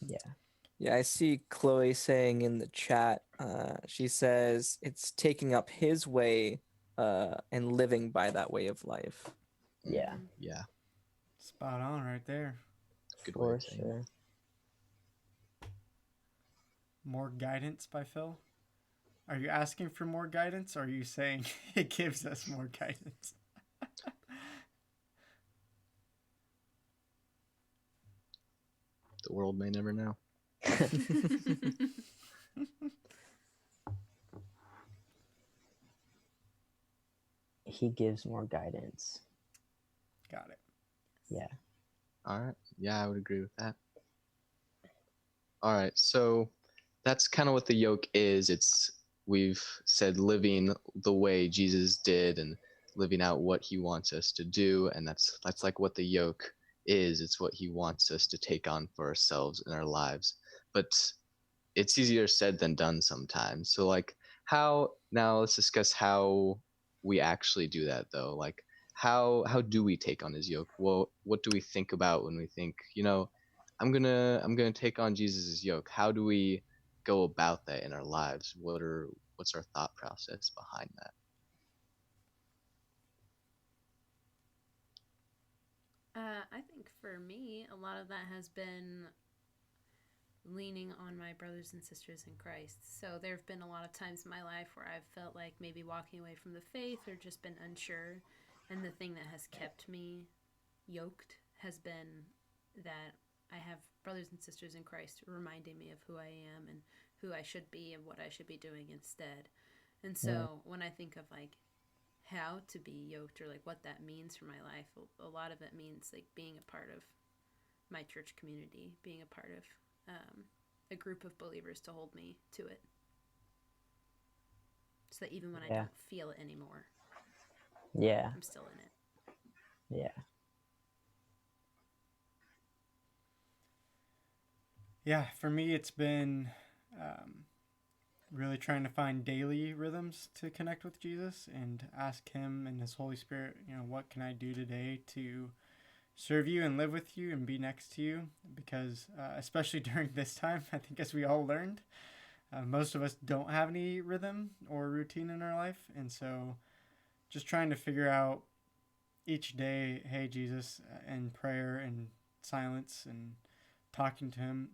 Yeah. Yeah, I see Chloe saying in the chat, she says it's taking up his way and living by that way of life. Yeah. Yeah, Spot on right there. good way For of saying it. sure. More guidance by Phil. Are you asking for more guidance, or are you saying it gives us more guidance? The world may never know. He gives more guidance. Got it. Yeah. All right. Yeah, I would agree with that. All right. So that's kind of what the yoke is. We've said living the way Jesus did and living out what he wants us to do, and that's like what the yoke is. It's what he wants us to take on for ourselves in our lives. But it's easier said than done sometimes. So like, now let's discuss how we actually do that though. Like, how do we take on his yoke? Well, what do we think about when we think, I'm gonna take on Jesus' yoke? How do we go about that in our lives? What's our thought process behind that? I think for me, a lot of that has been leaning on my brothers and sisters in Christ. So there have been a lot of times in my life where I've felt like maybe walking away from the faith or just been unsure. And the thing that has kept me yoked has been that I have brothers and sisters in Christ reminding me of who I am and who I should be and what I should be doing instead. And so when I think of like how to be yoked or like what that means for my life, a lot of it means like being a part of my church community, being a part of a group of believers to hold me to it, so that even when I don't feel it anymore, Yeah. I'm still in it. Yeah. Yeah, for me, it's been really trying to find daily rhythms to connect with Jesus and ask him and his Holy Spirit, what can I do today to serve you and live with you and be next to you? Because especially during this time, I think as we all learned, most of us don't have any rhythm or routine in our life. And so just trying to figure out each day, hey, Jesus, in prayer and silence and talking to him,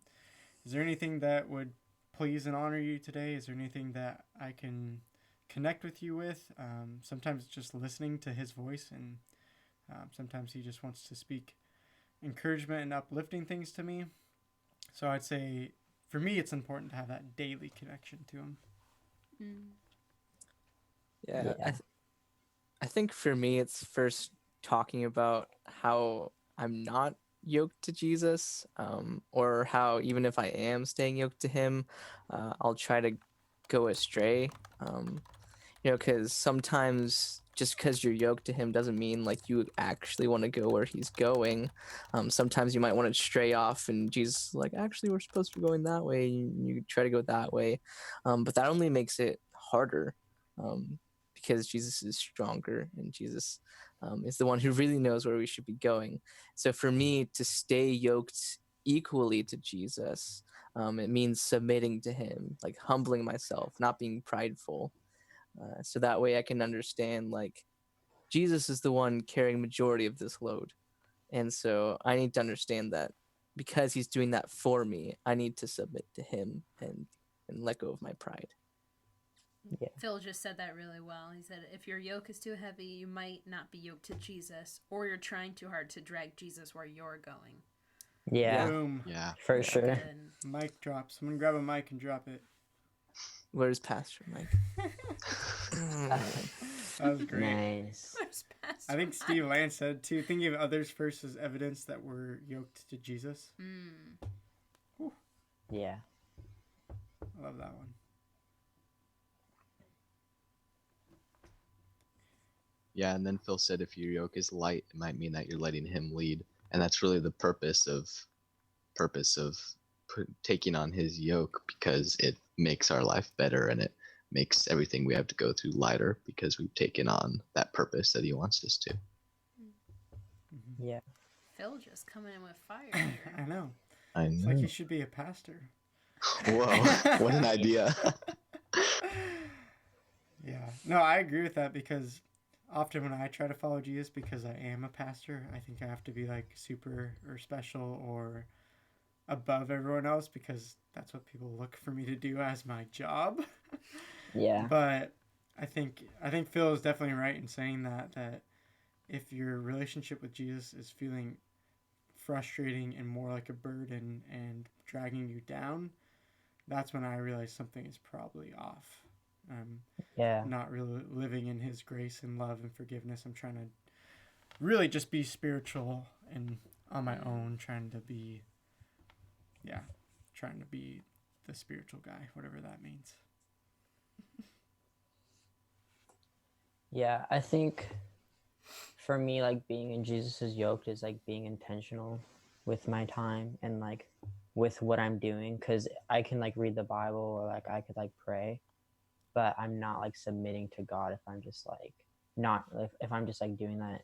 is there anything that would please and honor you today? Is there anything that I can connect with you with? Sometimes it's just listening to his voice, and sometimes he just wants to speak encouragement and uplifting things to me. So I'd say for me, it's important to have that daily connection to him. Yeah, Yeah. I think for me, it's first talking about how I'm not yoked to Jesus, or how even if I am staying yoked to him, I'll try to go astray. Because sometimes just because you're yoked to him doesn't mean like you actually want to go where he's going. Sometimes you might want to stray off, and Jesus is like, actually, we're supposed to be going that way. You try to go that way, but that only makes it harder. Because Jesus is stronger, and Jesus is the one who really knows where we should be going. So for me to stay yoked equally to Jesus, it means submitting to him, like humbling myself, not being prideful. So that way I can understand like Jesus is the one carrying majority of this load. And so I need to understand that because he's doing that for me, I need to submit to him and let go of my pride. Yeah. Phil just said that really well. He said, if your yoke is too heavy, you might not be yoked to Jesus, or you're trying too hard to drag Jesus where you're going. Yeah, Boom. Yeah. for Yeah. sure. Good. Mic drop. Someone grab a mic and drop it. Where's Pastor Mike? That was great. Nice. Where's Pastor I think Mike? Steve Lance said too, thinking of others first as evidence that we're yoked to Jesus. Yeah. I love that one. Yeah, and then Phil said if your yoke is light, it might mean that you're letting him lead, and that's really the purpose of taking on his yoke, because it makes our life better and it makes everything we have to go through lighter because we've taken on that purpose that he wants us to. Yeah. Phil just coming in with fire here. I know. I It's know. like he should be a pastor. Whoa, what an idea. Yeah. No, I agree with that, because often when I try to follow Jesus, because I am a pastor, I think I have to be like super or special or above everyone else, because that's what people look for me to do as my job. Yeah. But I think Phil is definitely right in saying that if your relationship with Jesus is feeling frustrating and more like a burden and dragging you down, that's when I realize something is probably off. Yeah. Not really living in his grace and love and forgiveness. I'm trying to really just be spiritual and on my own, trying to be the spiritual guy, whatever that means. Yeah. I think for me, like being in Jesus's yoke is like being intentional with my time and like with what I'm doing, because I can like read the Bible or like I could like pray, but I'm not like submitting to God if I'm just like not if I'm just like doing that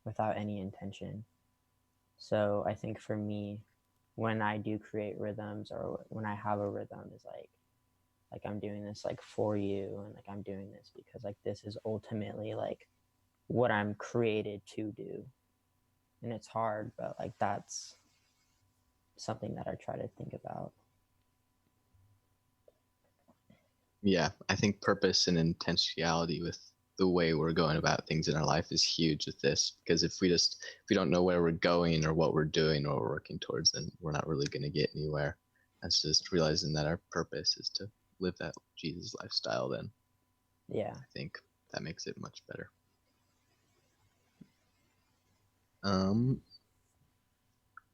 without any intention. So I think for me, when I do create rhythms or when I have a rhythm, is like I'm doing this like for you, and like I'm doing this because like this is ultimately like what I'm created to do. And it's hard, but like that's something that I try to think about. Yeah, I think purpose and intentionality with the way we're going about things in our life is huge with this, because if we don't know where we're going or what we're doing or what we're working towards, then we're not really going to get anywhere. That's just realizing that our purpose is to live that Jesus lifestyle. Then Yeah. I think that makes it much better.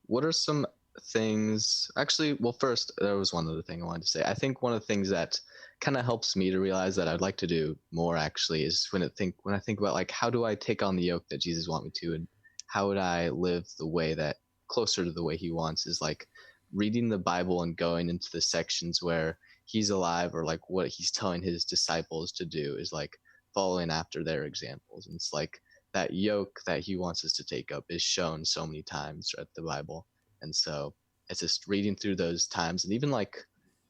What are some things, actually, well, first, there was one other thing I wanted to say. I think one of the things that kind of helps me to realize that I'd like to do more actually is when I think about like, how do I take on the yoke that Jesus wants me to, and how would I live the way that closer to the way he wants, is like reading the Bible and going into the sections where he's alive, or like what he's telling his disciples to do is like following after their examples. And it's like that yoke that he wants us to take up is shown so many times throughout the Bible. And so it's just reading through those times, and even like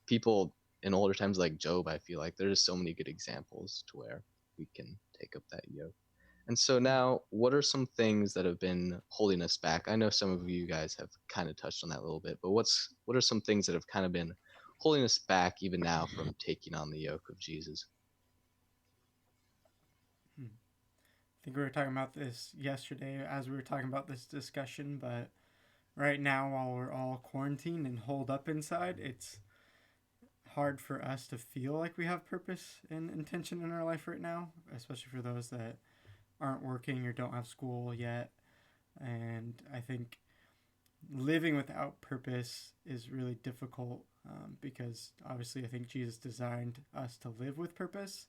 people in older times like Job, I feel like there's so many good examples to where we can take up that yoke. And so now, what are some things that have been holding us back? I know some of you guys have kind of touched on that a little bit, but what are some things that have kind of been holding us back even now from taking on the yoke of Jesus? I think we were talking about this yesterday as we were talking about this discussion, but right now, while we're all quarantined and holed up inside, it's hard for us to feel like we have purpose and intention in our life right now, especially for those that aren't working or don't have school yet. And I think living without purpose is really difficult, because obviously I think Jesus designed us to live with purpose.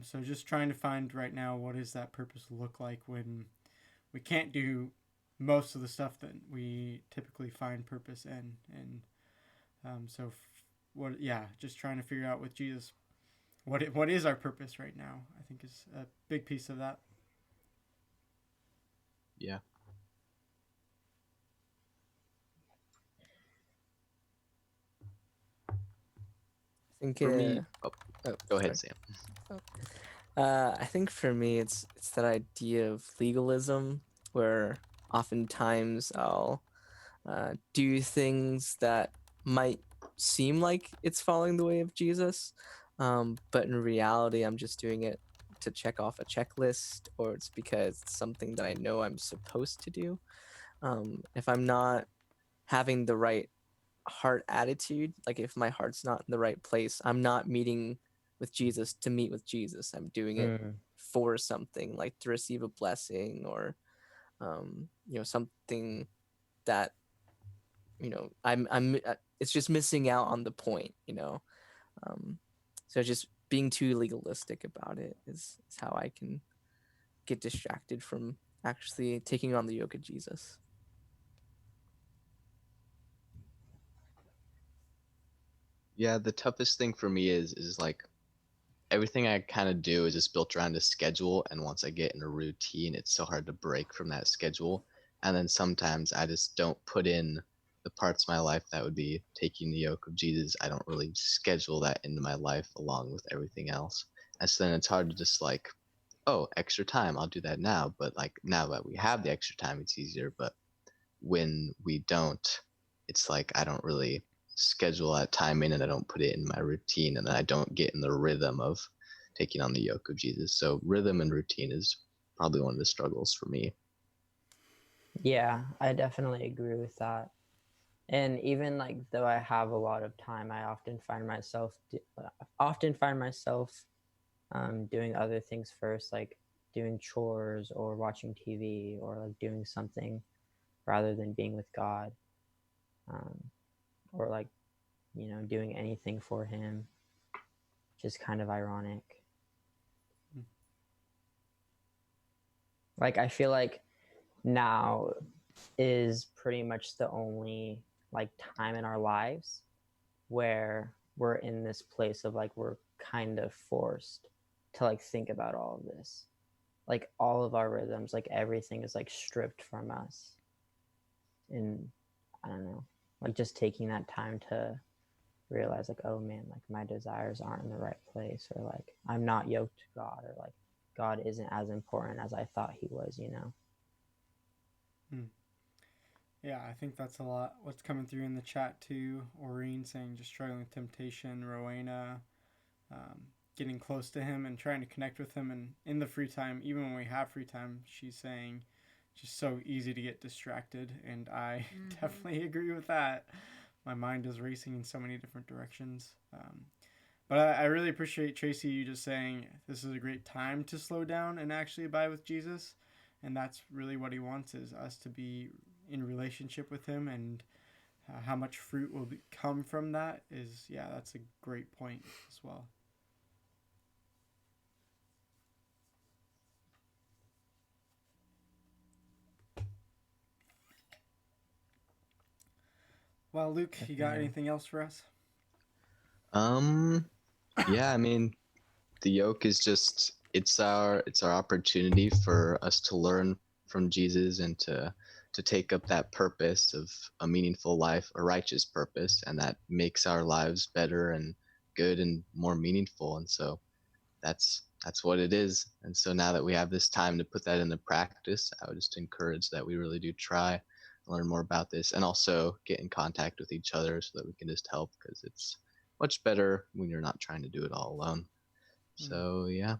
So just trying to find right now, what does that purpose look like when we can't do most of the stuff that we typically find purpose in. And just trying to figure out with Jesus what is our purpose right now, I think is a big piece of that. Yeah. I think For me, go ahead, sorry. Sam. I think for me, it's that idea of legalism, where oftentimes I'll do things that might seem like it's following the way of Jesus, but in reality, I'm just doing it to check off a checklist, or it's because it's something that I know I'm supposed to do. If I'm not having the right heart attitude, like if my heart's not in the right place, I'm not meeting with Jesus to meet with Jesus. I'm doing it Mm. for something, like to receive a blessing, or something that I'm it's just missing out on the point. um, so just being too legalistic about it is how I can get distracted from actually taking on the yoke of Jesus. Yeah, the toughest thing for me is like everything I kind of do is just built around a schedule, and once I get in a routine, it's so hard to break from that schedule. And then sometimes I just don't put in the parts of my life that would be taking the yoke of Jesus. I don't really schedule that into my life along with everything else. And so then it's hard to just like, oh, extra time, I'll do that now. But like now that we have the extra time, it's easier. But when we don't, it's like I don't really schedule that time in, and I don't put it in my routine, and then I don't get in the rhythm of taking on the yoke of Jesus. So rhythm and routine is probably one of the struggles for me. Yeah, I definitely agree with that. And even like though I have a lot of time, I often find myself doing other things first, like doing chores or watching TV or like doing something rather than being with God, um, or like doing anything for Him. Just kind of ironic. Like I feel like now is pretty much the only like time in our lives where we're in this place of like we're kind of forced to like think about all of this, like all of our rhythms, like everything is like stripped from us. And I don't know, like just taking that time to realize like, oh man, like my desires aren't in the right place, or like I'm not yoked to God, or like God isn't as important as I thought He was. Yeah, I think that's a lot. What's coming through in the chat too. Oreen saying just struggling with temptation. Rowena, um, getting close to him and trying to connect with him. And in the free time, even when we have free time, she's saying just so easy to get distracted. And I definitely agree with that. My mind is racing in so many different directions. But I really appreciate, Tracy, you just saying this is a great time to slow down and actually abide with Jesus. And that's really what he wants, is us to be in relationship with him. And how much fruit will come from that is, yeah, that's a great point as well. Well, Luke, you got anything else for us? Yeah, I mean, the yoke is just it's our opportunity for us to learn from Jesus and to take up that purpose of a meaningful life, a righteous purpose, and that makes our lives better and good and more meaningful. And so that's what it is. And so now that we have this time to put that into practice, I would just encourage that we really do try, learn more about this, and also get in contact with each other so that we can just help, because it's much better when you're not trying to do it all alone. So yeah,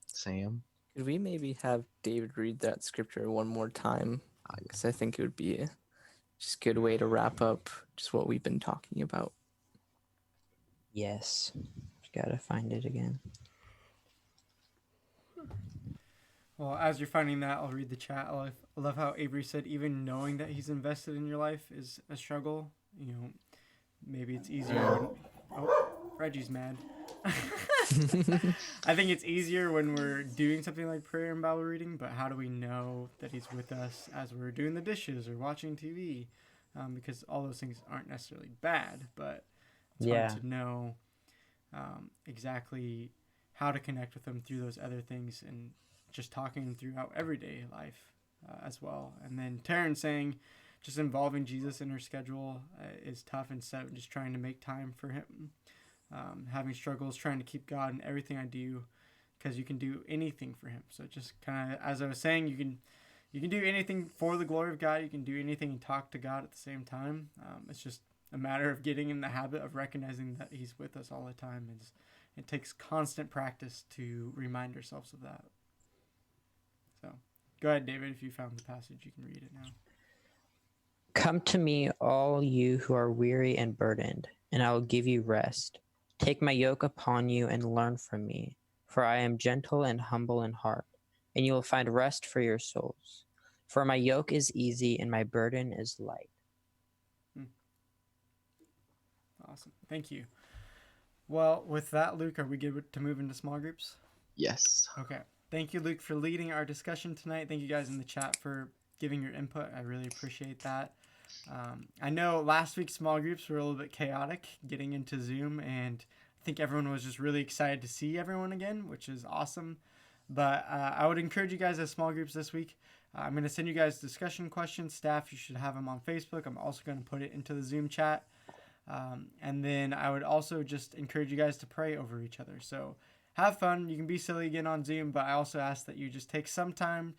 Sam. Could we maybe have David read that scripture one more time? Because I think it would be a just good way to wrap up just what we've been talking about. Yes, just gotta find it again. Well, as you're finding that, I'll read the chat. I love how Avery said even knowing that he's invested in your life is a struggle. Maybe it's easier when... Oh, Reggie's mad. I think it's easier when we're doing something like prayer and Bible reading, but how do we know that he's with us as we're doing the dishes or watching TV? Because all those things aren't necessarily bad, but it's hard to know exactly how to connect with him through those other things, and just talking throughout everyday life as well. And then Taryn saying just involving Jesus in her schedule is tough, instead of just trying to make time for him. Having struggles trying to keep God in everything I do, because you can do anything for him. So just kind of, as I was saying, you can do anything for the glory of God. You can do anything and talk to God at the same time. It's just a matter of getting in the habit of recognizing that he's with us all the time. It takes constant practice to remind ourselves of that. So go ahead, David. If you found the passage, you can read it now. Come to me, all you who are weary and burdened, and I will give you rest. Take my yoke upon you and learn from me, for I am gentle and humble in heart, and you will find rest for your souls. For my yoke is easy and my burden is light. Awesome. Thank you. Well, with that, Luke, are we good to move into small groups? Yes. Okay. Thank you, Luke, for leading our discussion tonight. Thank you guys in the chat for giving your input. I really appreciate that. I know last week's small groups were a little bit chaotic getting into Zoom, and I think everyone was just really excited to see everyone again, which is awesome. But I would encourage you guys as small groups this week. I'm going to send you guys discussion questions. Staff, you should have them on Facebook. I'm also going to put it into the Zoom chat. And then I would also just encourage you guys to pray over each other. So have fun. You can be silly again on Zoom, but I also ask that you just take some time,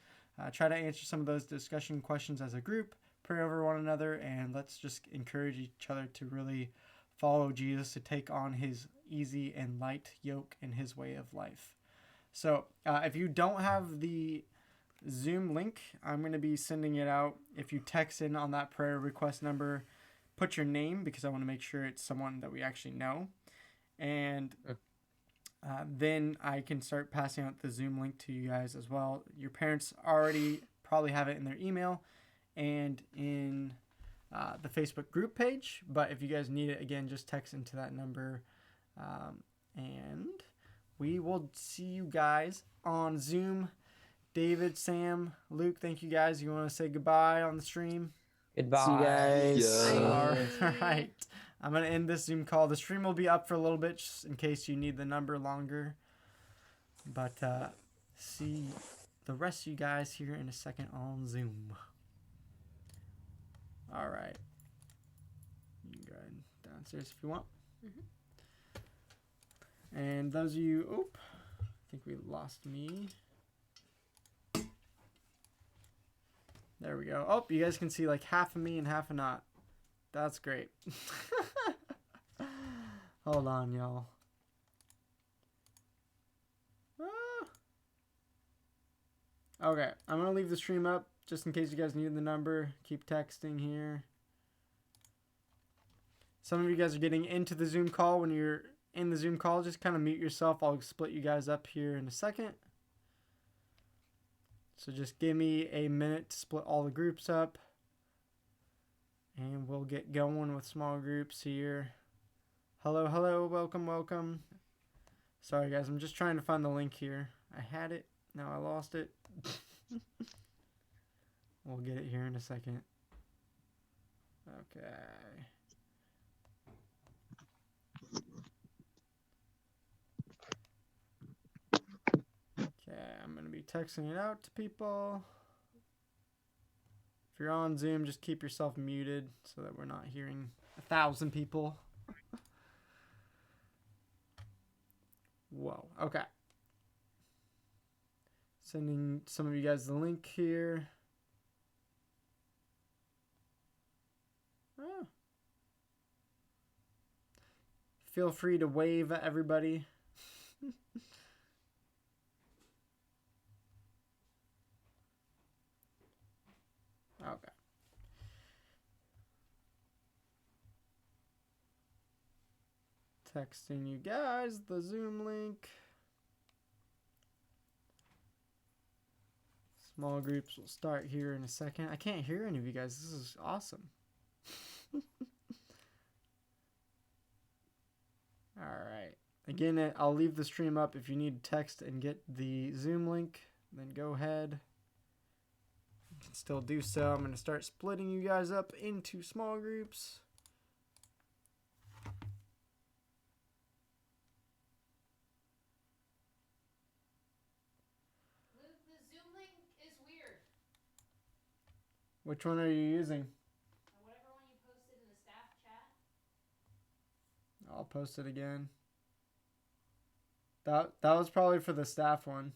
try to answer some of those discussion questions as a group, pray over one another, and let's just encourage each other to really follow Jesus, to take on his easy and light yoke and his way of life. So if you don't have the Zoom link, I'm going to be sending it out. If you text in on that prayer request number, put your name, because I want to make sure it's someone that we actually know. And then I can start passing out the Zoom link to you guys as well. Your parents already probably have it in their email and in the Facebook group page. But if you guys need it, again, just text into that number. And we will see you guys on Zoom. David, Sam, Luke, thank you guys. You want to say goodbye on the stream? Goodbye. See you guys. Yeah. All right. I'm going to end this Zoom call. The stream will be up for a little bit just in case you need the number longer. But see the rest of you guys here in a second on Zoom. All right. You can go ahead downstairs if you want. And those of you, I think we lost me. There we go. Oh, you guys can see like half of me and half of not. That's great. Hold on, y'all. Okay, I'm going to leave the stream up just in case you guys need the number. Keep texting here. Some of you guys are getting into the Zoom call. When you're in the Zoom call, just kind of mute yourself. I'll split you guys up here in a second. So just give me a minute to split all the groups up. And we'll get going with small groups here. Hello, hello, welcome, welcome. Sorry guys, I'm just trying to find the link here. I had it, now I lost it. We'll get it here in a second. Okay. Okay, I'm going to be texting it out to people. If you're on Zoom, just keep yourself muted so that we're not hearing 1,000 people. Whoa, okay. Sending some of you guys the link here. Oh. Feel free to wave at everybody. Okay. Texting you guys the Zoom link. Small groups will start here in a second. I can't hear any of you guys. This is awesome. All right. Again, I'll leave the stream up. If you need to text and get the Zoom link, then go ahead. You can still do so. I'm going to start splitting you guys up into small groups. Luke, the Zoom link is weird. Which one are you using? Whatever one you posted in the staff chat. I'll post it again. That was probably for the staff one.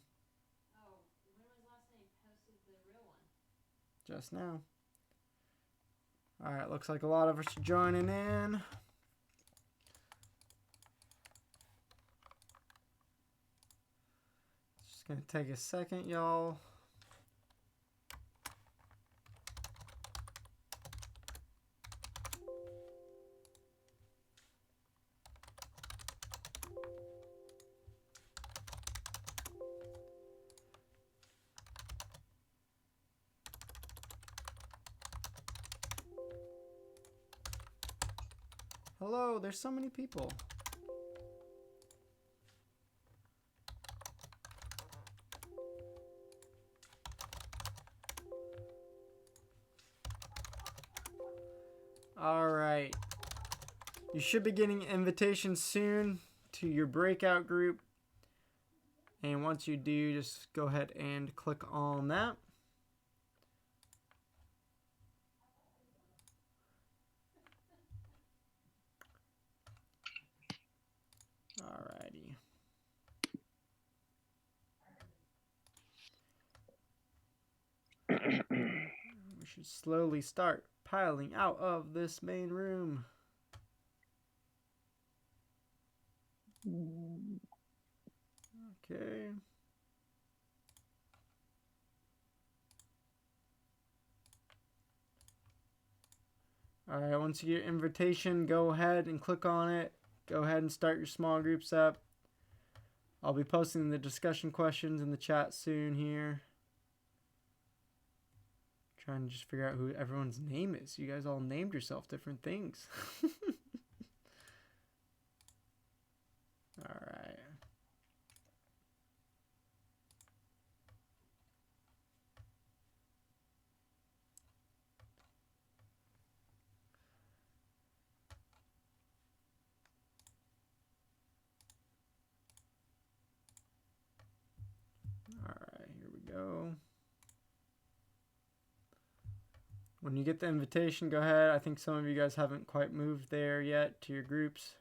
Oh, when was the last time you posted the real one? Just now. Alright, looks like a lot of us are joining in. It's just gonna take a second, y'all. Hello, there's so many people. All right. You should be getting invitations soon to your breakout group. And once you do, just go ahead and click on that. Alrighty. We should slowly start piling out of this main room. Okay. Alright, once you get your invitation, go ahead and click on it. Go ahead and start your small groups up. I'll be posting the discussion questions in the chat soon here. Trying to just figure out who everyone's name is. You guys all named yourself different things. Alright. Alright, here we go. When you get the invitation, go ahead. I think some of you guys haven't quite moved there yet to your groups.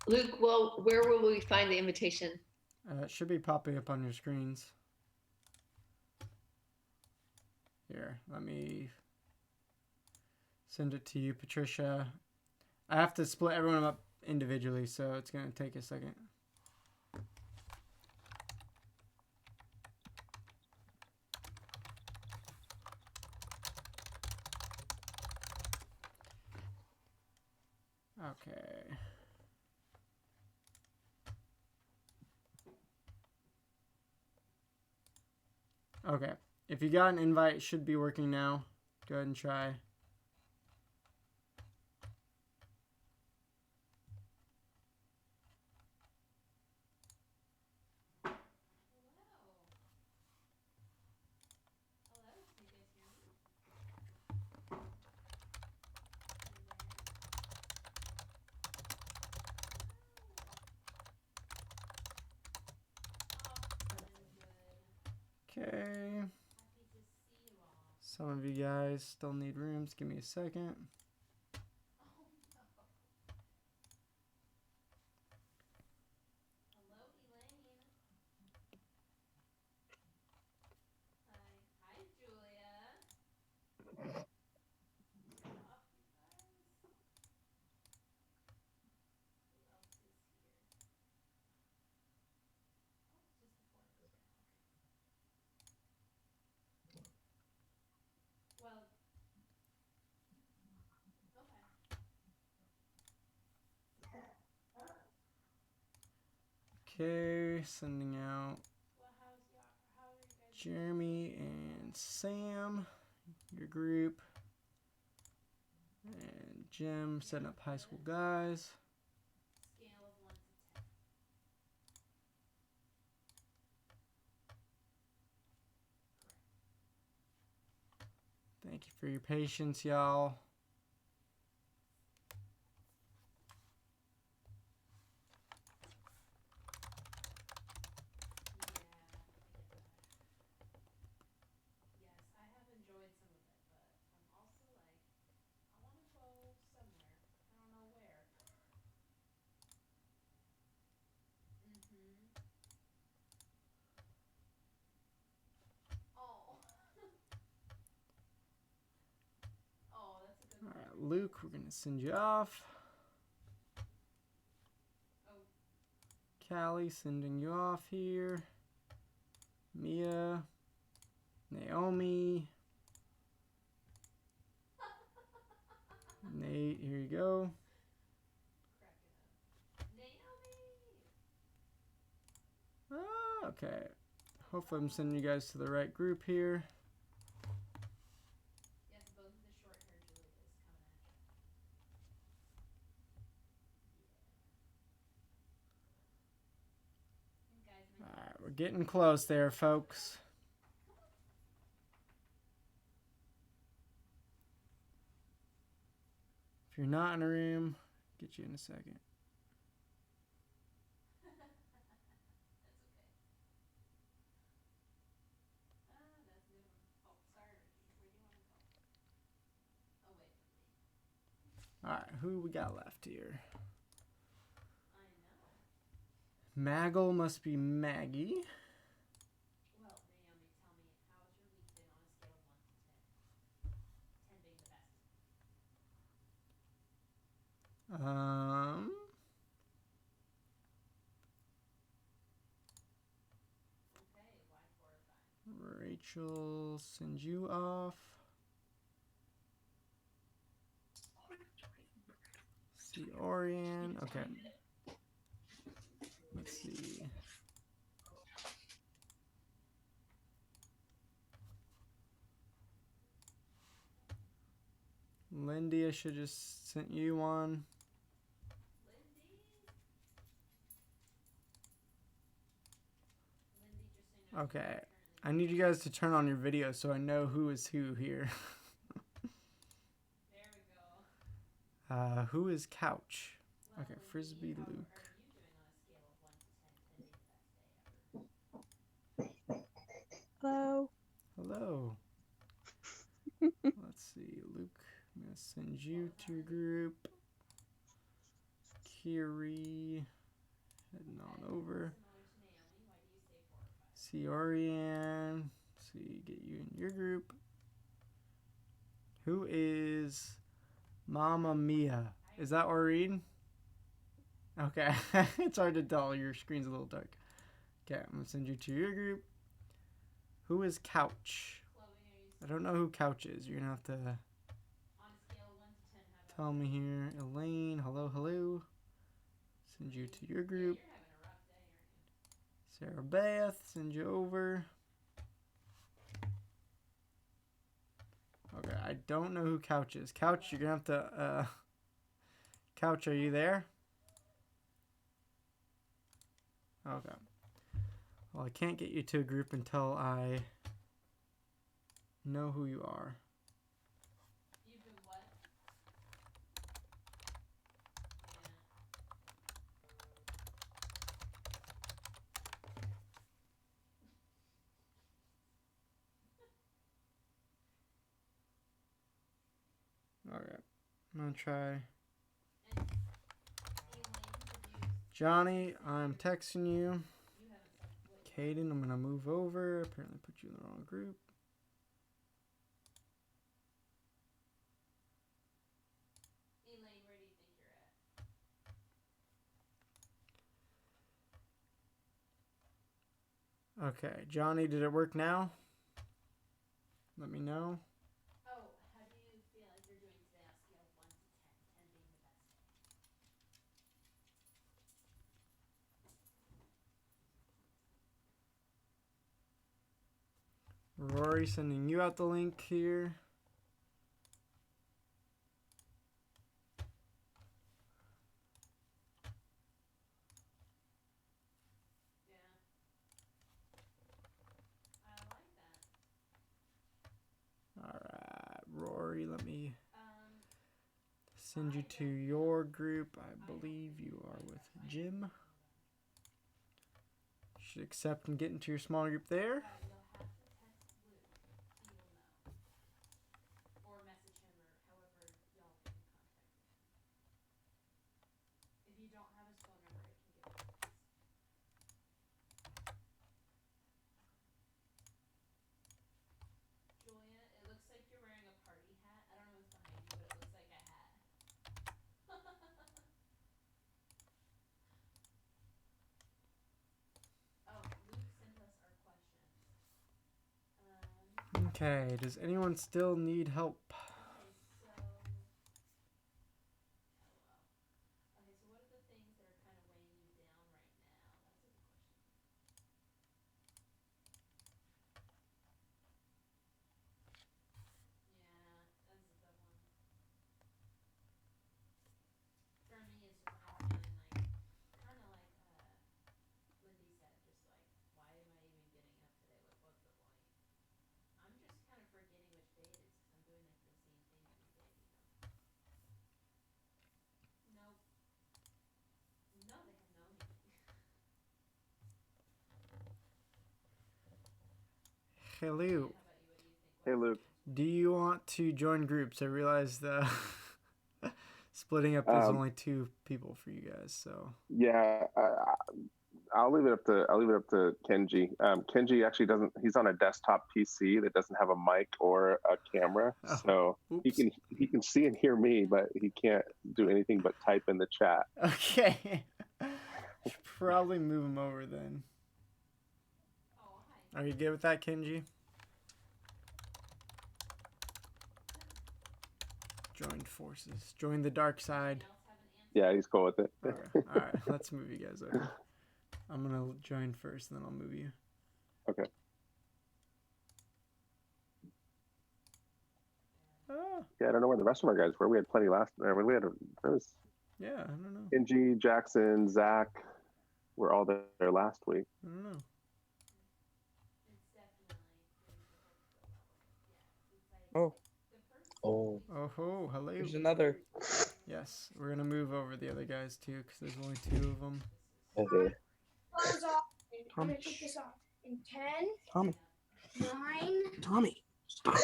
Luke, well, where will we find the invitation? It should be popping up on your screens. Here, let me send it to you, Patricia. I have to split everyone up individually, so it's going to take a second. Okay. Okay. If you got an invite, it should be working now. Go ahead and try. Okay. Some of you guys still need rooms. Give me a second. Okay, sending out Jeremy and Sam, your group, and Jim setting up high school guys. Thank you for your patience, y'all. Alright, Luke, we're going to send you off. Callie, sending you off here. Mia. Naomi. Nate, here you go. Oh, okay. Hopefully I'm sending you guys to the right group here. Yes, both of the short hair Julia's coming at you. Yeah. Guys, my Alright, we're getting close there, folks. If you're not in a room, get you in a second. That's okay. That's a good one. Oh, sorry, Ricky. Where do you want to go? Away from me. Alright, who we got left here? I know. Maggle must be Maggie. Well, Naomi, tell me, how's your week been on a scale of 1 to 10? 10 being the best. Okay, why 4 or 5? Rachel sends you off. See Orion. Okay. Let's see. Lindy, I should just sent you one. Lindy, just so you know, Okay. currently I need you guys to turn on your video so I know who is who here. there we go. Who is Couch? Well, Okay, Lindy, Frisbee how Luke. are you doing on a scale of 1 to 10, 10 being the best day ever? Hello. Hello. Let's see, Luke. I'm gonna send you to your group. Kiri, heading on over. Similar to Naomi, why do you say 4 or 5? See Orion. See, get you in your group. Who is Mama Mia? Is that Aureen? Okay, it's hard to tell. Your screen's a little dark. Okay, I'm gonna send you to your group. Who is Couch? Chloe, are you I don't know who Couch is. You're gonna have to on a scale of 1 to 10? How about tell me here. Elaine, hello, hello. Send you to your Yeah, group. you're having a rough day, aren't you? Sarah Beth, send you over. Okay, I don't know who Couch is. Couch, you're gonna have to, Couch, are you there? Okay. Well, I can't get you to a group until I know who you are. You've been what? Alright. I'm gonna try. Elaine, did you Johnny, I'm texting you. You haven't said wait. Caden, I'm gonna move over. Apparently put you in the wrong group. Elaine, where do you think you're at? Okay, Johnny, did it work now? Let me know. Oh, how do you feel like you're doing today on a scale of 1 to 10? 10 being the best day. Rory sending you out the link here. Yeah. I like that. Alright, Rory, let me Um, send you to your group. I believe you are with Jim. You should accept and get into your small group there. you'll have to text Luke. He will know. Or message him or however y'all can contact him. If you don't have his phone number, I can give it to you. Julia, it looks like you're wearing a party hat. I don't know what's behind you, but it looks like a hat. Oh, Luke sent us our questions. Okay, does anyone still need help? Okay, so. LOL. Okay, so what are the things that are kind of weighing you down right now? That's a good question. Hello. Hey, Luke. Do you want to join groups? I realize the splitting up is only 2 people for you guys. So Yeah, I'll leave it up to Kenji. Kenji actually doesn't. He's on a desktop PC that doesn't have a mic or a camera, Oh, so oops. he can see and hear me, but he can't do anything but type in the chat. Okay. Should probably move him over then. Are you good with that, Kenji? Join forces. Join the dark side. Yeah, he's cool with it. Okay. All right. Let's move you guys over. I'm gonna join first, and then I'll move you. Okay. Oh, Yeah, I don't know where the rest of our guys were. We had plenty last. There was yeah. I don't know. Kenji, Jackson, Zach. Were all there last week. I don't know. Oh, Oh, Oh ho, hello. there's another. Yes, we're gonna move over the other guys too, because there's only 2 of them. okay. Close off. I'm Tommy. gonna put this off in 10, Tommy. 9, Tommy. Stop.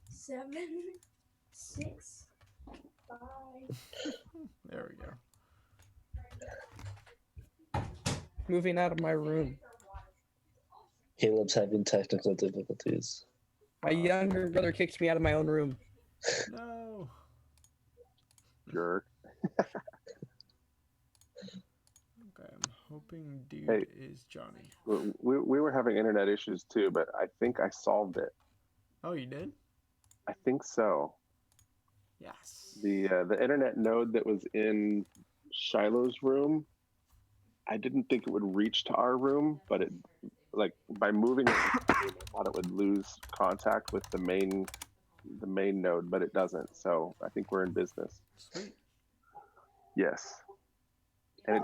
7, 6, 5. There we go. Moving out of my room. Caleb's having technical difficulties. My younger brother kicked me out of my own room. No. Jerk. Okay, I'm hoping dude Hey. is Johnny. We were having internet issues too, but I think I solved it. Oh, you did? I think so. Yes. The internet node that was in Shiloh's room, I didn't think it would reach to our room, but it, like, by moving it, I thought it would lose contact with the main node, but it doesn't. So I think we're in business. Sweet. Yes, and